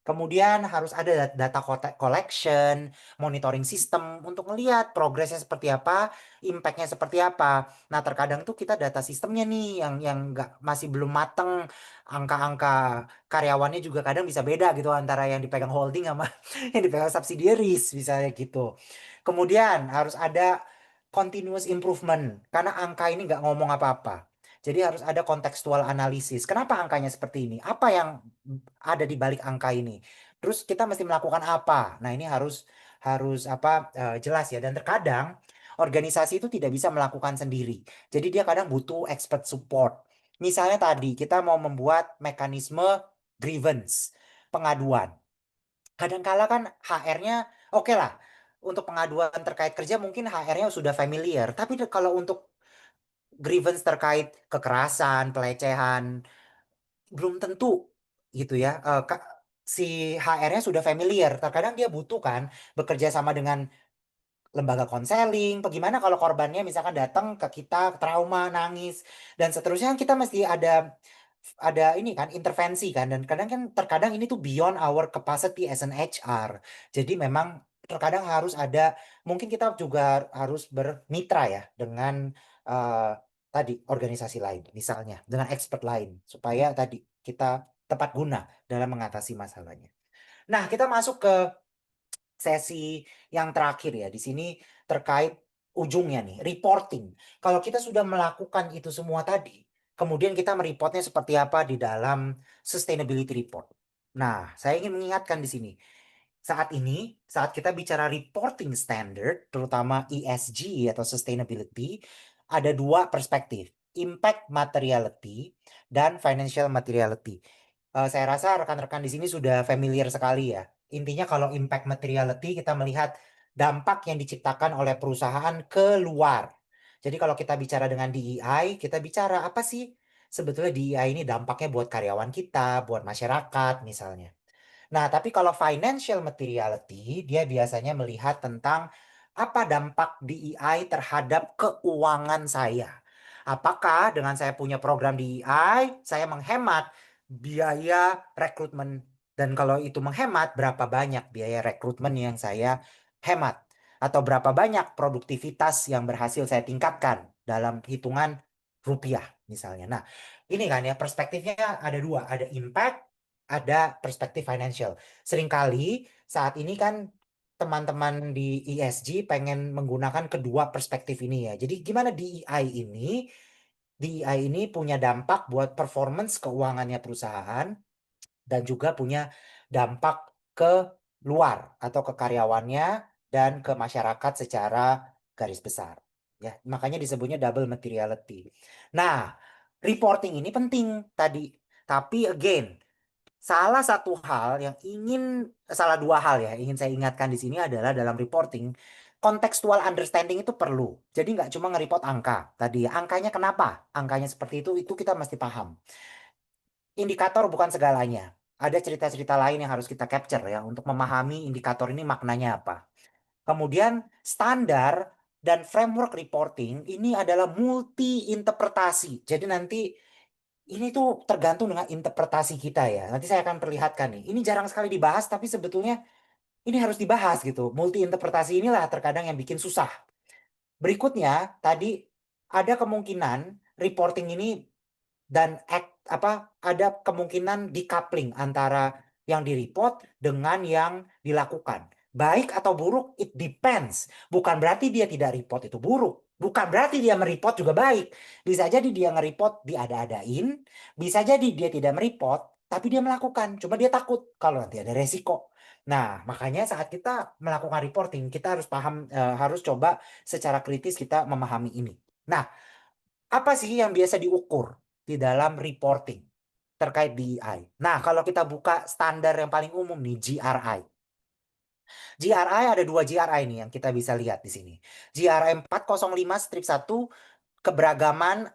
Kemudian harus ada data collection, monitoring system untuk melihat progresnya seperti apa, impact-nya seperti apa. Nah terkadang tuh kita data sistemnya nih yang masih belum mateng, angka-angka karyawannya juga kadang bisa beda gitu antara yang dipegang holding sama yang dipegang subsidiaries misalnya gitu. Kemudian harus ada continuous improvement karena angka ini nggak ngomong apa-apa. Jadi harus ada kontekstual analisis. Kenapa angkanya seperti ini? Apa yang ada di balik angka ini? Terus kita mesti melakukan apa? Nah, ini harus harus apa jelas ya. Dan terkadang organisasi itu tidak bisa melakukan sendiri. Jadi dia kadang butuh expert support. Misalnya tadi kita mau membuat mekanisme grievance, pengaduan. Kadangkala kan HR-nya oke lah. Untuk pengaduan terkait kerja mungkin HR-nya sudah familiar. Tapi kalau untuk grievance terkait kekerasan, pelecehan, belum tentu gitu ya. Si HR-nya sudah familiar. Terkadang dia butuh kan bekerja sama dengan lembaga konseling. Bagaimana kalau korbannya misalkan datang ke kita trauma, nangis dan seterusnya, kan kita mesti ada ini kan intervensi kan, dan kadang kan terkadang ini tuh beyond our capacity as an HR. Jadi memang terkadang harus ada, mungkin kita juga harus bermitra ya dengan eh, tadi organisasi lain misalnya, dengan expert lain supaya tadi kita tepat guna dalam mengatasi masalahnya. Nah, kita masuk ke sesi yang terakhir ya. Di sini terkait ujungnya nih, reporting. Kalau kita sudah melakukan itu semua tadi, kemudian kita mereportnya seperti apa di dalam sustainability report. Nah, saya ingin mengingatkan di sini. Saat kita bicara reporting standard, terutama ESG atau sustainability, ada 2 perspektif. Impact materiality dan financial materiality. Saya rasa rekan-rekan di sini sudah familiar sekali ya. Intinya kalau impact materiality kita melihat dampak yang diciptakan oleh perusahaan keluar. Jadi kalau kita bicara dengan DEI, kita bicara apa sih sebetulnya DEI ini dampaknya buat karyawan kita, buat masyarakat misalnya. Nah, tapi kalau financial materiality, dia biasanya melihat tentang apa dampak DEI terhadap keuangan saya. Apakah dengan saya punya program DEI, saya menghemat biaya rekrutmen, dan kalau itu menghemat, berapa banyak biaya rekrutmen yang saya hemat, atau berapa banyak produktivitas yang berhasil saya tingkatkan dalam hitungan rupiah misalnya. Nah, ini kan ya perspektifnya ada 2, ada impact, ada perspektif financial. Seringkali saat ini kan teman-teman di ESG pengen menggunakan kedua perspektif ini ya. Jadi gimana DEI ini punya dampak buat performance keuangannya perusahaan dan juga punya dampak ke luar atau ke karyawannya dan ke masyarakat secara garis besar. Ya, makanya disebutnya double materiality. Nah, reporting ini penting tadi. Tapi again, salah dua hal ya, ingin saya ingatkan di sini adalah dalam reporting, contextual understanding itu perlu. Jadi nggak cuma nge-report angka. Tadi angkanya kenapa? Angkanya seperti itu kita mesti paham. Indikator bukan segalanya. Ada cerita-cerita lain yang harus kita capture ya untuk memahami indikator ini maknanya apa. Kemudian standar dan framework reporting ini adalah multi interpretasi. Jadi nanti ini tuh tergantung dengan interpretasi kita ya. Nanti saya akan perlihatkan nih. Ini jarang sekali dibahas tapi sebetulnya ini harus dibahas gitu. Multi interpretasi inilah terkadang yang bikin susah. Berikutnya tadi ada kemungkinan reporting ini dan ada kemungkinan decoupling antara yang direport dengan yang dilakukan. Baik atau buruk, it depends. Bukan berarti dia tidak report itu buruk. Bukan berarti dia mereport juga baik. Bisa jadi dia nge-report diada-adain. Bisa jadi dia tidak mereport, tapi dia melakukan. Cuma dia takut kalau nanti ada resiko. Nah, makanya saat kita melakukan reporting, kita harus paham, harus coba secara kritis kita memahami ini. Nah, apa sih yang biasa diukur di dalam reporting terkait DEI? Nah, kalau kita buka standar yang paling umum nih, GRI. GRI ada 2 GRI nih yang kita bisa lihat di sini. GRI 405-1 keberagaman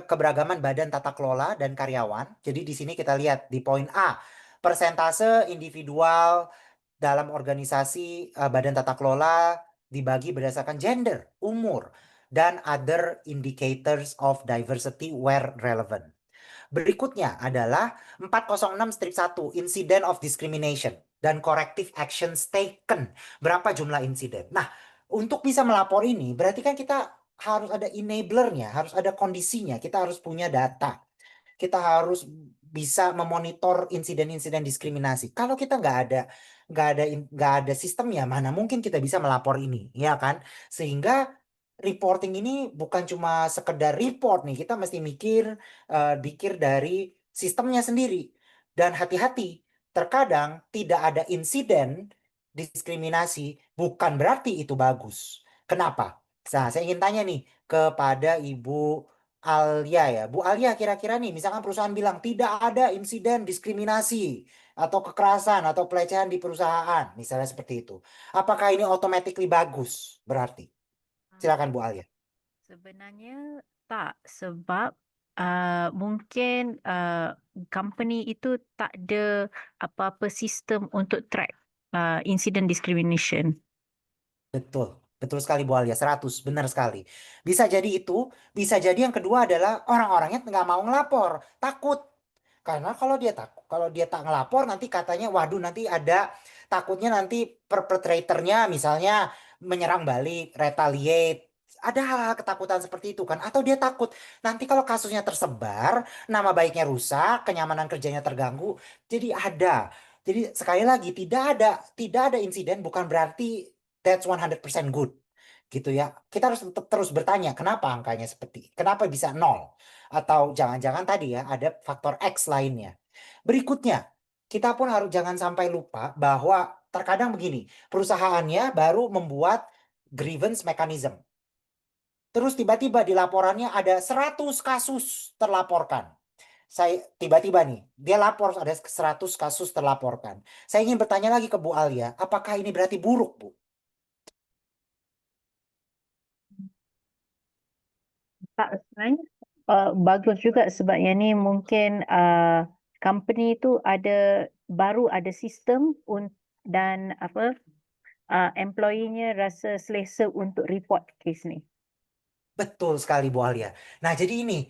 keberagaman badan tata kelola dan karyawan. Jadi di sini kita lihat di poin A, persentase individual dalam organisasi badan tata kelola dibagi berdasarkan gender, umur, dan other indicators of diversity where relevant. Berikutnya adalah 406-1 incident of discrimination dan corrective actions taken. Berapa jumlah insiden? Nah, untuk bisa melapor ini berarti kan kita harus ada enablernya, harus ada kondisinya, kita harus punya data. Kita harus bisa memonitor insiden-insiden diskriminasi. Kalau kita nggak ada sistemnya, mana mungkin kita bisa melapor ini, ya kan? Sehingga reporting ini bukan cuma sekedar report nih, kita mesti mikir dari sistemnya sendiri. Dan hati-hati, terkadang tidak ada insiden diskriminasi bukan berarti itu bagus. Kenapa? Nah, saya ingin tanya nih kepada Ibu Alia ya. Bu Alia, kira-kira nih, misalkan perusahaan bilang tidak ada insiden diskriminasi atau kekerasan atau pelecehan di perusahaan, misalnya seperti itu. Apakah ini automatically bagus berarti? Silakan Bu Alia. Sebenarnya tak, sebab mungkin company itu tak ada apa-apa sistem untuk track incident discrimination. Betul. Betul sekali Bu Alia, 100, benar sekali. Bisa jadi itu, bisa jadi yang kedua adalah orang-orangnya nggak mau ngelapor, takut. Karena kalau dia tak ngelapor nanti katanya, waduh nanti takutnya nanti perpetratornya misalnya menyerang balik, retaliate. Ada hal-hal ketakutan seperti itu kan? Atau dia takut nanti kalau kasusnya tersebar, nama baiknya rusak, kenyamanan kerjanya terganggu. Jadi sekali lagi tidak ada insiden bukan berarti that's 100% good gitu ya. Kita harus terus bertanya kenapa angkanya kenapa bisa 0 atau jangan-jangan tadi ya ada faktor X lainnya. Berikutnya, kita pun jangan sampai lupa bahwa terkadang begini, perusahaannya baru membuat grievance mechanism. Terus tiba-tiba di laporannya ada 100 kasus terlaporkan. Saya tiba-tiba nih, dia lapor ada 100 kasus terlaporkan. Saya ingin bertanya lagi ke Bu Alia, apakah ini berarti buruk, Bu? Tak, sebenarnya bagus juga sebabnya ni mungkin company itu baru ada sistem dan employee-nya rasa selesa untuk report kes ni. Betul sekali Bu Alia. Nah jadi ini,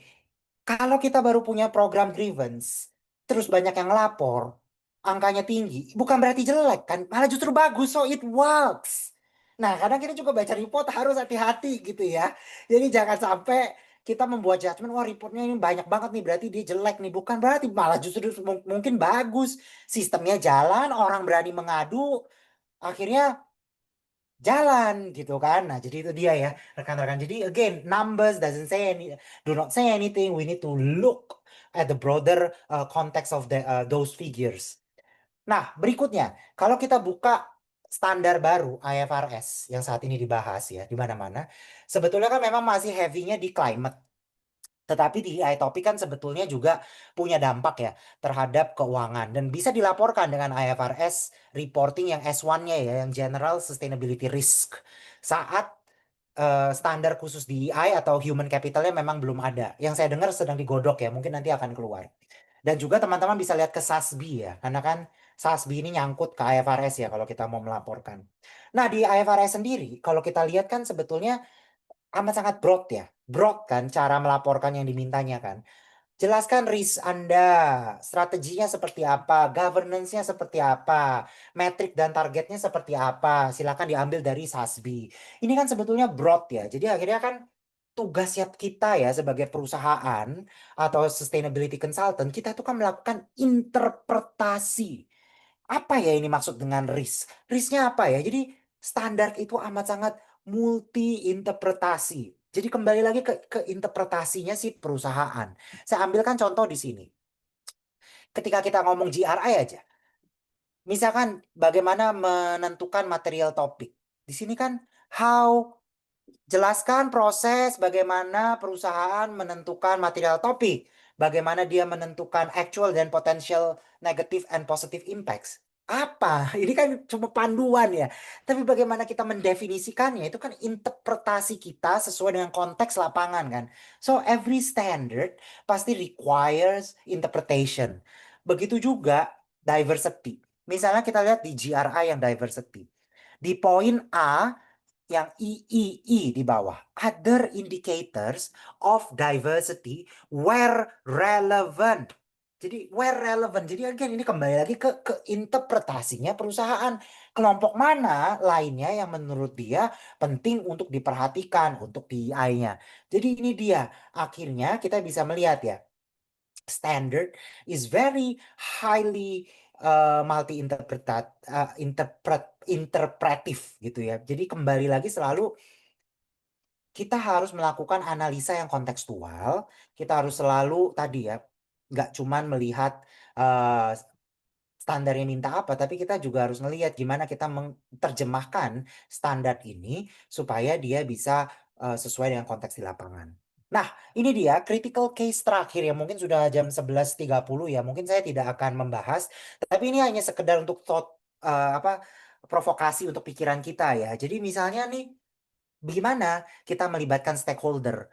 kalau kita baru punya program grievance, terus banyak yang lapor, angkanya tinggi, bukan berarti jelek kan, malah justru bagus, so it works. Nah kadang kita juga baca report harus hati-hati gitu ya. Jadi jangan sampai kita membuat judgement, wah reportnya ini banyak banget nih, berarti dia jelek nih. Bukan berarti, malah justru mungkin bagus. Sistemnya jalan, orang berani mengadu, akhirnya jalan gitu kan. Nah, jadi itu dia ya, rekan-rekan. Jadi again, numbers do not say anything. We need to look at the broader context of those figures. Nah, berikutnya, kalau kita buka standar baru IFRS yang saat ini dibahas ya di mana-mana, sebetulnya kan memang masih heavy-nya di climate. Tetapi DEI topik kan sebetulnya juga punya dampak ya terhadap keuangan dan bisa dilaporkan dengan IFRS reporting yang S1-nya ya, yang General Sustainability Risk. Saat standar khusus DEI atau human capitalnya memang belum ada. Yang saya dengar sedang digodok ya, mungkin nanti akan keluar. Dan juga teman-teman bisa lihat ke SASB ya, karena kan SASB ini nyangkut ke IFRS ya kalau kita mau melaporkan. Nah di IFRS sendiri, kalau kita lihat kan sebetulnya amat sangat broad ya. Broad kan cara melaporkan yang dimintanya kan. Jelaskan risk Anda, strateginya seperti apa, governance-nya seperti apa, metrik dan targetnya seperti apa. Silakan diambil dari SASB. Ini kan sebetulnya broad ya. Jadi akhirnya kan tugas kita ya sebagai perusahaan atau sustainability consultant, kita tuh kan melakukan interpretasi. Apa ya ini maksud dengan risk? Risknya apa ya? Jadi standar itu amat sangat multi interpretasi. Jadi kembali lagi ke interpretasinya si perusahaan. Saya ambilkan contoh di sini. Ketika kita ngomong GRI aja, misalkan bagaimana menentukan material topik. Di sini kan how, jelaskan proses bagaimana perusahaan menentukan material topik, bagaimana dia menentukan actual dan potential negative and positive impacts. Apa? Ini kan cuma panduan ya. Tapi bagaimana kita mendefinisikannya itu kan interpretasi kita sesuai dengan konteks lapangan kan. So every standard pasti requires interpretation. Begitu juga diversity. Misalnya kita lihat di GRI yang diversity. Di poin A yang III di bawah, other indicators of diversity where relevant. Jadi where relevant. Jadi again ini kembali lagi ke interpretasinya perusahaan. Kelompok mana lainnya yang menurut dia penting untuk diperhatikan untuk DEI-nya. Jadi ini dia. Akhirnya kita bisa melihat ya. Standard is very highly multi interpretif gitu ya. Jadi kembali lagi selalu kita harus melakukan analisa yang kontekstual. Kita harus selalu tadi ya, nggak cuman melihat standarnya minta apa, tapi kita juga harus melihat gimana kita menerjemahkan standar ini supaya dia bisa sesuai dengan konteks di lapangan. Nah, ini dia critical case terakhir ya, mungkin sudah jam 11.30 ya, mungkin saya tidak akan membahas, tapi ini hanya sekedar untuk provokasi untuk pikiran kita ya. Jadi misalnya nih, gimana kita melibatkan stakeholder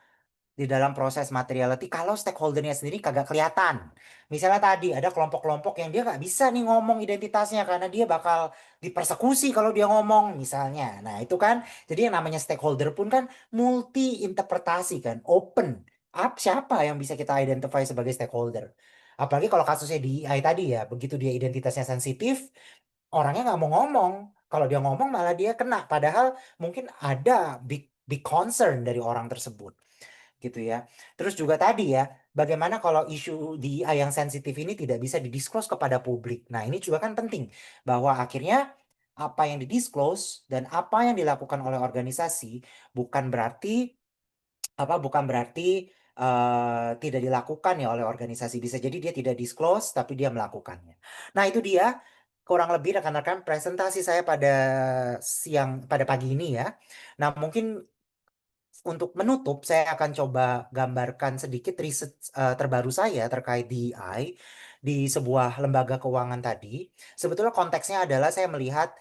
di dalam proses materiality kalau stakeholdernya sendiri kagak kelihatan. Misalnya tadi ada kelompok-kelompok yang dia nggak bisa nih ngomong identitasnya karena dia bakal dipersekusi kalau dia ngomong misalnya. Nah itu kan jadi yang namanya stakeholder pun kan multi interpretasi kan, open. Siapa yang bisa kita identify sebagai stakeholder? Apalagi kalau kasusnya di AI tadi ya, begitu dia identitasnya sensitif, orangnya nggak mau ngomong. Kalau dia ngomong malah dia kena. Padahal mungkin ada big concern dari orang tersebut gitu ya. Terus juga tadi ya, bagaimana kalau isu di yang sensitif ini tidak bisa didisclose kepada publik. Nah, ini juga kan penting bahwa akhirnya apa yang didisclose dan apa yang dilakukan oleh organisasi bukan berarti tidak dilakukan ya oleh organisasi. Bisa jadi dia tidak disclose tapi dia melakukannya. Nah, itu dia kurang lebih rekan-rekan presentasi saya pada pagi ini ya. Nah, mungkin untuk menutup, saya akan coba gambarkan sedikit riset terbaru saya terkait DEI di sebuah lembaga keuangan tadi. Sebetulnya konteksnya adalah saya melihat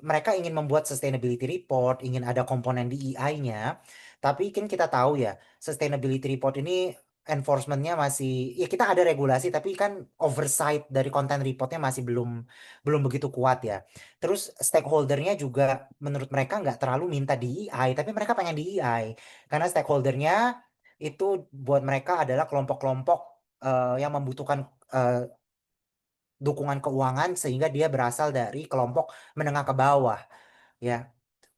mereka ingin membuat sustainability report, ingin ada komponen DEI-nya. Tapi kan kita tahu ya, sustainability report ini enforcement-nya masih, ya kita ada regulasi, tapi kan oversight dari konten reportnya masih belum begitu kuat ya. Terus stakeholdernya juga menurut mereka nggak terlalu minta DEI, tapi mereka pengen DEI. Karena stakeholdernya itu buat mereka adalah kelompok-kelompok yang membutuhkan dukungan keuangan sehingga dia berasal dari kelompok menengah ke bawah. Ya,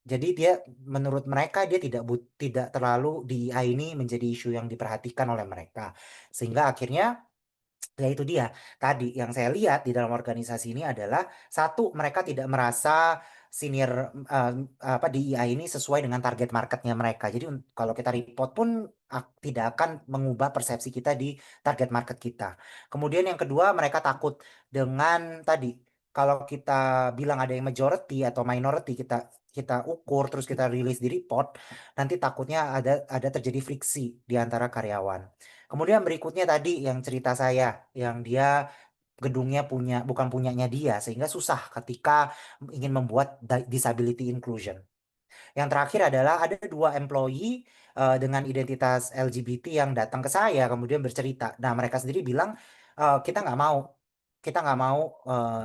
jadi dia menurut mereka dia tidak terlalu DEI ini menjadi isu yang diperhatikan oleh mereka. Sehingga akhirnya ya itu dia tadi yang saya lihat di dalam organisasi ini adalah satu mereka tidak merasa senior DEI ini sesuai dengan target marketnya mereka. Jadi kalau kita report pun tidak akan mengubah persepsi kita di target market kita. Kemudian yang kedua mereka takut dengan tadi kalau kita bilang ada yang majority atau minority, kita ukur terus kita rilis di report, nanti takutnya ada terjadi friksi di antara karyawan. Kemudian berikutnya tadi yang cerita saya, yang dia gedungnya bukan punyanya dia, sehingga susah ketika ingin membuat disability inclusion. Yang terakhir adalah ada 2 employee dengan identitas LGBT yang datang ke saya kemudian bercerita. Nah, mereka sendiri bilang kita nggak mau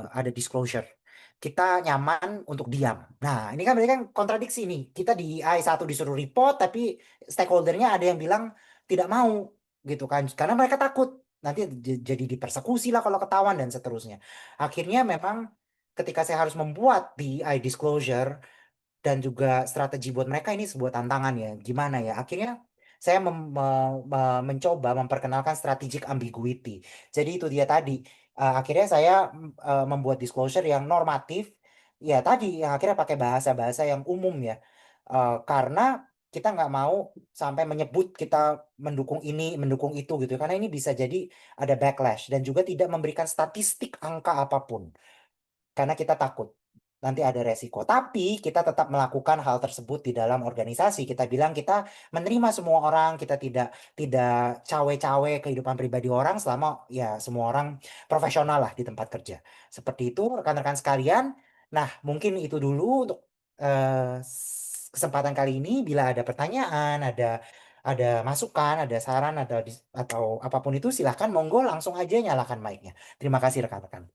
ada disclosure. Kita nyaman untuk diam. Nah, ini kan berarti kan kontradiksi nih. Kita di I1 disuruh report, tapi stakeholdernya ada yang bilang tidak mau gitu kan. Karena mereka takut nanti jadi dipersekusi lah kalau ketahuan dan seterusnya. Akhirnya memang ketika saya harus membuat DEI disclosure dan juga strategi buat mereka, ini sebuah tantangan ya. Gimana ya? Akhirnya saya mencoba memperkenalkan strategic ambiguity. Jadi itu dia tadi. Akhirnya saya membuat disclosure yang normatif. Ya tadi yang akhirnya pakai bahasa-bahasa yang umum ya. Karena kita nggak mau sampai menyebut kita mendukung ini, mendukung itu gitu. Karena ini bisa jadi ada backlash dan juga tidak memberikan statistik angka apapun. Karena kita takut nanti ada resiko. Tapi kita tetap melakukan hal tersebut di dalam organisasi. Kita bilang kita menerima semua orang, kita tidak cawe-cawe kehidupan pribadi orang selama ya semua orang profesional lah di tempat kerja. Seperti itu rekan-rekan sekalian. Nah, mungkin itu dulu untuk kesempatan kali ini. Bila ada pertanyaan, ada masukan, ada saran, atau apapun itu, silahkan monggo langsung aja nyalakan mic-nya. Terima kasih rekan-rekan.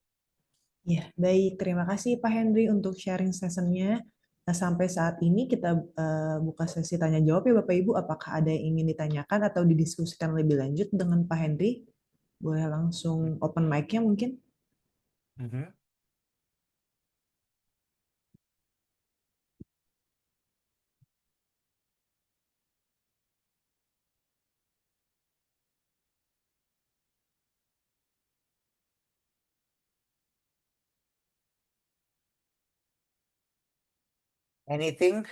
Ya, baik. Terima kasih Pak Henry untuk sharing sessionnya. Nah, sampai saat ini kita buka sesi tanya jawab ya Bapak Ibu. Apakah ada yang ingin ditanyakan atau didiskusikan lebih lanjut dengan Pak Henry? Boleh langsung open mic-nya mungkin. Anything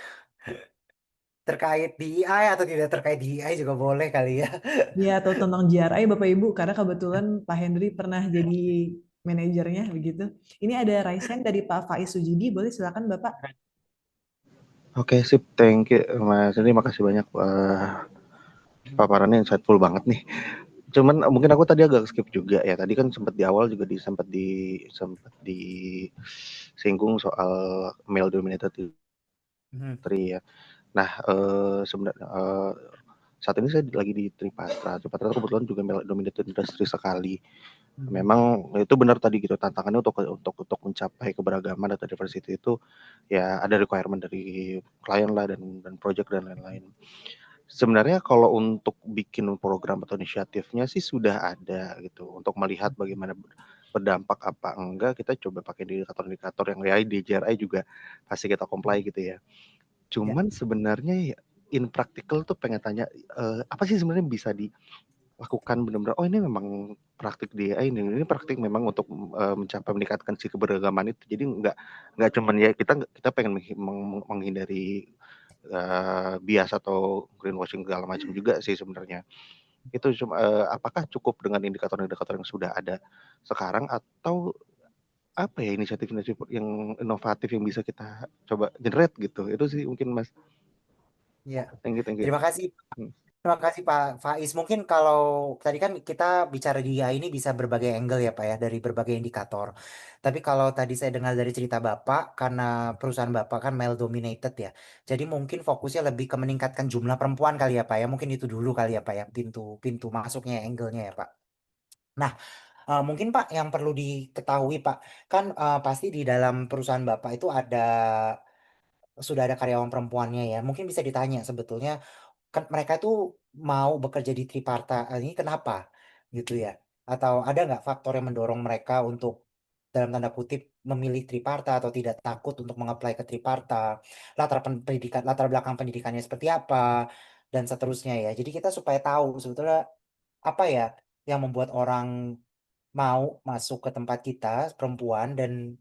terkait DEI atau tidak terkait DEI juga boleh kali ya. Ya, atau tentang GRI Bapak Ibu, karena kebetulan Pak Henry pernah jadi manajernya begitu. Ini ada raise hand dari Pak Faiz Sujidi, boleh silakan Bapak. Oke, sip. Thank you, Mas Henry. Makasih banyak. Paparannya insightful banget nih. Cuman mungkin aku tadi agak skip juga ya. Tadi kan sempat di awal juga sempat disinggung soal male dominated industry ya. Nah, sebenarnya saat ini saya lagi di Tripatra. Tripatra kebetulan juga male dominated industry sekali. Memang itu benar tadi gitu, tantangannya untuk mencapai keberagaman data diversity itu ya ada requirement dari klien lah dan project dan lain-lain. Sebenarnya kalau untuk bikin program atau inisiatifnya sih sudah ada gitu, untuk melihat bagaimana berdampak apa enggak, kita coba pakai indikator-indikator yang ya di JRI juga pasti kita comply gitu ya. Cuman sebenarnya in practical tuh pengen tanya, apa sih sebenarnya bisa dilakukan benar-benar, oh ini memang praktik DEI ini praktik memang untuk mencapai meningkatkan si keberagaman itu. Jadi nggak cuman ya kita pengen menghindari bias atau greenwashing segala macam juga sih sebenarnya. Itu cuma apakah cukup dengan indikator-indikator yang sudah ada sekarang atau apa ya inisiatif-inisiatif yang inovatif yang bisa kita coba generate gitu. Itu sih mungkin Mas. Ya. Thank you. Terima kasih. Terima kasih Pak Faiz. Mungkin kalau tadi kan kita bicara DEI ini bisa berbagai angle ya Pak ya, dari berbagai indikator. Tapi kalau tadi saya dengar dari cerita Bapak, karena perusahaan Bapak kan male dominated ya. Jadi mungkin fokusnya lebih ke meningkatkan jumlah perempuan kali ya Pak ya. Mungkin itu dulu kali ya Pak ya, pintu masuknya, angle-nya ya Pak. Nah, mungkin Pak yang perlu diketahui Pak, kan pasti di dalam perusahaan Bapak itu sudah ada karyawan perempuannya ya. Mungkin bisa ditanya sebetulnya kan mereka itu mau bekerja di Triparta ini kenapa gitu ya? Atau ada nggak faktor yang mendorong mereka untuk dalam tanda kutip memilih Triparta atau tidak takut untuk mengapply ke Triparta? Latar belakang pendidikannya seperti apa dan seterusnya ya. Jadi kita supaya tahu sebetulnya apa ya yang membuat orang mau masuk ke tempat kita perempuan dan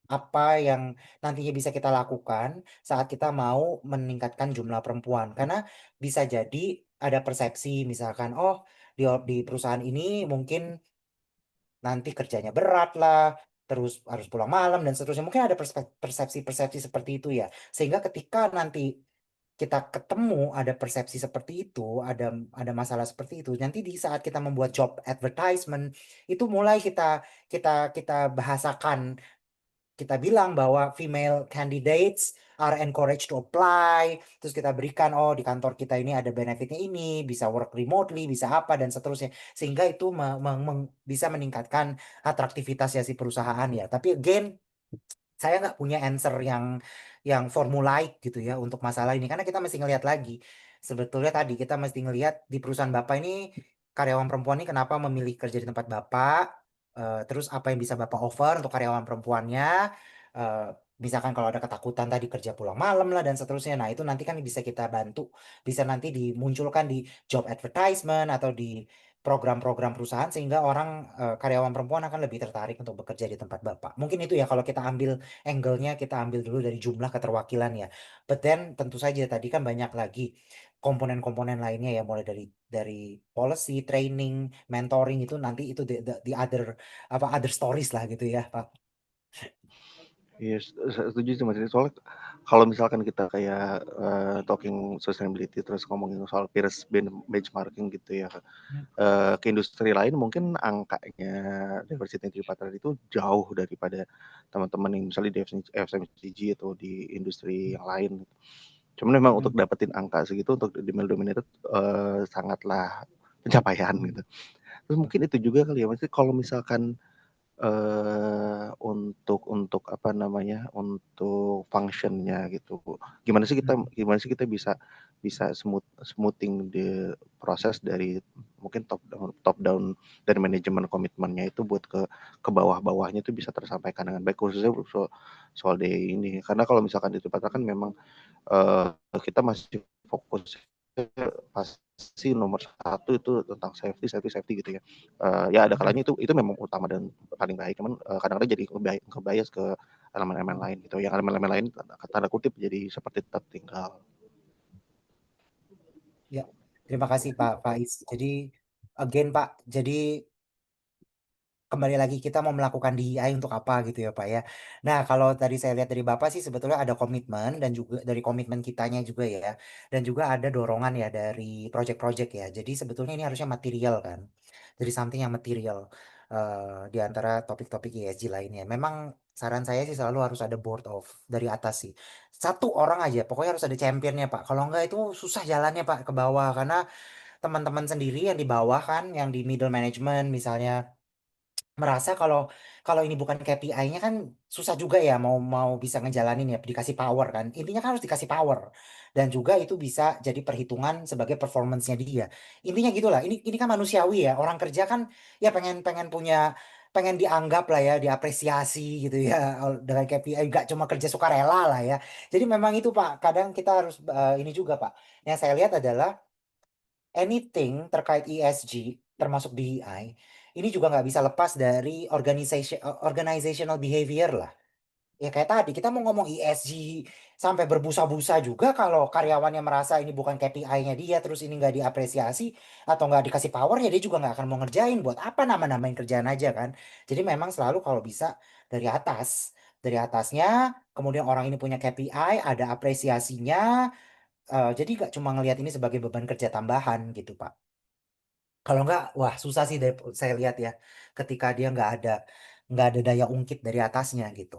apa yang nantinya bisa kita lakukan saat kita mau meningkatkan jumlah perempuan. Karena bisa jadi ada persepsi misalkan, oh di perusahaan ini mungkin nanti kerjanya berat lah, terus harus pulang malam dan seterusnya. Mungkin ada persepsi-persepsi seperti itu ya. Sehingga ketika nanti kita ketemu ada persepsi seperti itu, ada masalah seperti itu. Nanti di saat kita membuat job advertisement itu mulai kita bahasakan, kita bilang bahwa female candidates are encouraged to apply, terus kita berikan oh di kantor kita ini ada benefitnya ini, bisa work remotely, bisa apa dan seterusnya, sehingga itu bisa meningkatkan atraktivitas ya si perusahaan ya. Tapi again saya nggak punya answer yang formulaic gitu ya untuk masalah ini, karena kita mesti ngelihat lagi sebetulnya tadi kita mesti ngelihat di perusahaan bapak ini karyawan perempuan ini kenapa memilih kerja di tempat bapak. Terus apa yang bisa bapak offer untuk karyawan perempuannya. Eh, Misalkan kalau ada ketakutan tadi kerja pulang malam lah dan seterusnya, nah itu nanti kan bisa kita bantu, bisa nanti dimunculkan di job advertisement atau di program-program perusahaan sehingga orang karyawan perempuan akan lebih tertarik untuk bekerja di tempat bapak. Mungkin itu ya kalau kita ambil angle-nya, kita ambil dulu dari jumlah keterwakilan ya. But then tentu saja tadi kan banyak lagi komponen-komponen lainnya ya, mulai dari policy, training, mentoring, itu nanti itu the other other stories lah gitu ya, Pak. Iya, setuju sih Mas. Soalnya kalau misalkan kita kayak talking sustainability terus ngomongin soal peers benchmarking gitu ya, ke industri lain mungkin angkanya diversity and tripartite itu jauh daripada teman-teman yang misalnya di FMCG atau di industri yang lain. Cuman memang untuk dapetin angka segitu untuk di male dominated sangatlah pencapaian gitu. Terus mungkin itu juga kali ya Mas, kalau misalkan untuk apa namanya, untuk function-nya gitu. Gimana sih kita bisa smoothing the proses dari mungkin top down dari manajemen komitmennya itu buat ke bawah-bawahnya itu bisa tersampaikan dengan baik, khususnya soal DE ini. Karena kalau misalkan di tempat kan memang kita masih fokus pasti nomor satu itu tentang safety gitu ya. Ya ada kalanya itu memang utama dan paling baik, cuman kadang-kadang jadi ngebias ke elemen-elemen lain gitu. Yang elemen-elemen lain tanda kutip jadi seperti tertinggal. Ya, terima kasih Pak Faiz. Jadi again Pak, jadi kembali lagi kita mau melakukan DEI untuk apa gitu ya Pak ya. Nah kalau tadi saya lihat dari Bapak sih sebetulnya ada komitmen dan juga dari komitmen kitanya juga ya. Dan juga ada dorongan ya dari project-project ya. Jadi sebetulnya ini harusnya material kan. Dari something yang material di antara topik-topik ESG lainnya. Memang saran saya sih selalu harus ada board of dari atas sih. Satu orang aja, pokoknya harus ada championnya Pak. Kalau enggak itu susah jalannya Pak ke bawah, karena teman-teman sendiri yang di bawah kan, yang di middle management misalnya merasa kalau kalau ini bukan KPI-nya kan susah juga ya mau mau bisa ngejalanin ya, dikasih power kan. Intinya kan harus dikasih power dan juga itu bisa jadi perhitungan sebagai performance-nya dia. Intinya gitulah. Ini kan manusiawi ya. Orang kerja kan ya pengen pengen punya, pengen dianggap lah ya, diapresiasi gitu ya dengan KPI, gak cuma kerja sukarela lah ya. Jadi memang itu Pak, kadang kita harus ini juga Pak. Yang saya lihat adalah anything terkait ESG termasuk DEI ini juga nggak bisa lepas dari organizational behavior lah. Ya kayak tadi kita mau ngomong ESG sampai berbusa-busa juga kalau karyawannya merasa ini bukan KPI-nya dia, terus ini nggak diapresiasi atau nggak dikasih power ya dia juga nggak akan mau ngerjain. Buat apa nama-namain kerjaan aja kan. Jadi memang selalu kalau bisa dari atas, dari atasnya, kemudian orang ini punya KPI, ada apresiasinya. Jadi nggak cuma ngelihat ini sebagai beban kerja tambahan gitu Pak. Kalau nggak, wah susah sih saya lihat ya, ketika dia nggak ada daya ungkit dari atasnya gitu.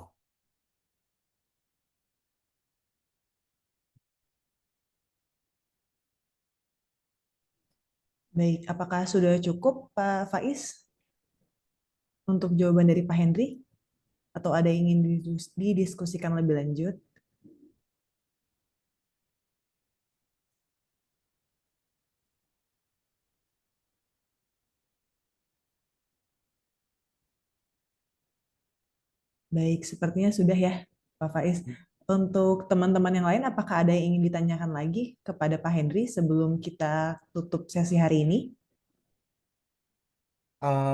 Baik, apakah sudah cukup Pak Faiz untuk jawaban dari Pak Henry? Atau ada yang ingin didiskusikan lebih lanjut? Baik, sepertinya sudah ya Pak Faiz. Untuk teman-teman yang lain, apakah ada yang ingin ditanyakan lagi kepada Pak Henry sebelum kita tutup sesi hari ini?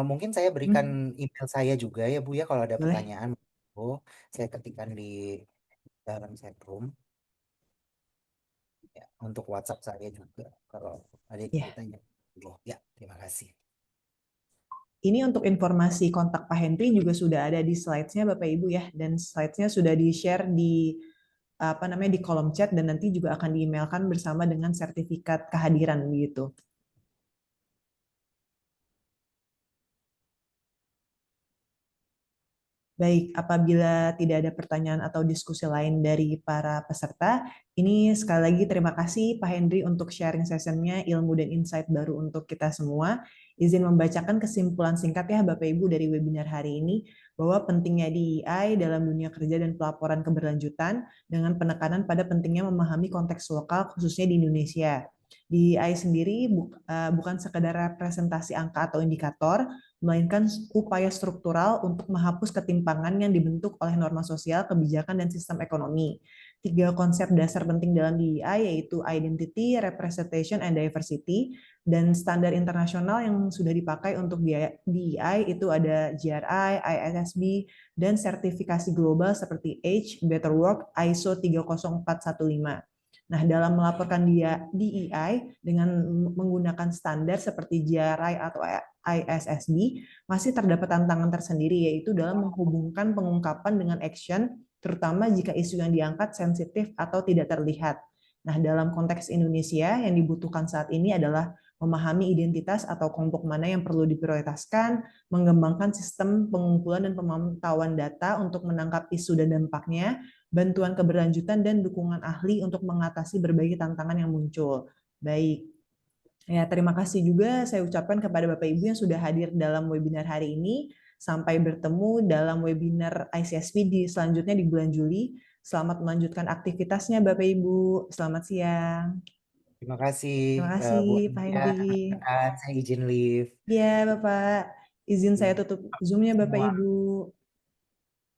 Mungkin saya berikan email saya juga ya Bu ya, kalau ada Boleh. pertanyaan. Oh, saya ketikkan di dalam chat room. Ya, untuk WhatsApp saya juga kalau ada yang Ya. ditanya. Ya, terima kasih. Ini untuk informasi kontak Pak Henry juga sudah ada di slides-nya Bapak Ibu ya, dan slides-nya sudah di-share di di kolom chat dan nanti juga akan di-emailkan bersama dengan sertifikat kehadiran begitu. Baik, apabila tidak ada pertanyaan atau diskusi lain dari para peserta, ini sekali lagi terima kasih Pak Henry untuk sharing sessionnya, ilmu dan insight baru untuk kita semua. Izin membacakan kesimpulan singkat ya Bapak Ibu dari webinar hari ini, bahwa pentingnya DEI dalam dunia kerja dan pelaporan keberlanjutan dengan penekanan pada pentingnya memahami konteks lokal khususnya di Indonesia. DEI sendiri bukan sekedar representasi angka atau indikator, melainkan upaya struktural untuk menghapus ketimpangan yang dibentuk oleh norma sosial, kebijakan, dan sistem ekonomi. 3 konsep dasar penting dalam DEI yaitu identity, representation, and diversity, dan standar internasional yang sudah dipakai untuk DEI itu ada GRI, ISSB, dan sertifikasi global seperti H, Better Work, ISO 30415. Nah, dalam melaporkan DEI dengan menggunakan standar seperti GRI atau ISSB, masih terdapat tantangan tersendiri, yaitu dalam menghubungkan pengungkapan dengan action, terutama jika isu yang diangkat sensitif atau tidak terlihat. Nah, dalam konteks Indonesia, yang dibutuhkan saat ini adalah memahami identitas atau kelompok mana yang perlu diprioritaskan, mengembangkan sistem pengumpulan dan pemantauan data untuk menangkap isu dan dampaknya, bantuan keberlanjutan, dan dukungan ahli untuk mengatasi berbagai tantangan yang muncul. Baik, ya terima kasih juga saya ucapkan kepada Bapak Ibu yang sudah hadir dalam webinar hari ini. Sampai bertemu dalam webinar ICSP selanjutnya di bulan Juli. Selamat melanjutkan aktivitasnya Bapak Ibu. Selamat siang. Terima kasih Terima kasih Bu Pak Nia. Henry. Saya izin leave. Iya Bapak, izin saya tutup Zoom-nya Bapak Semua. Ibu.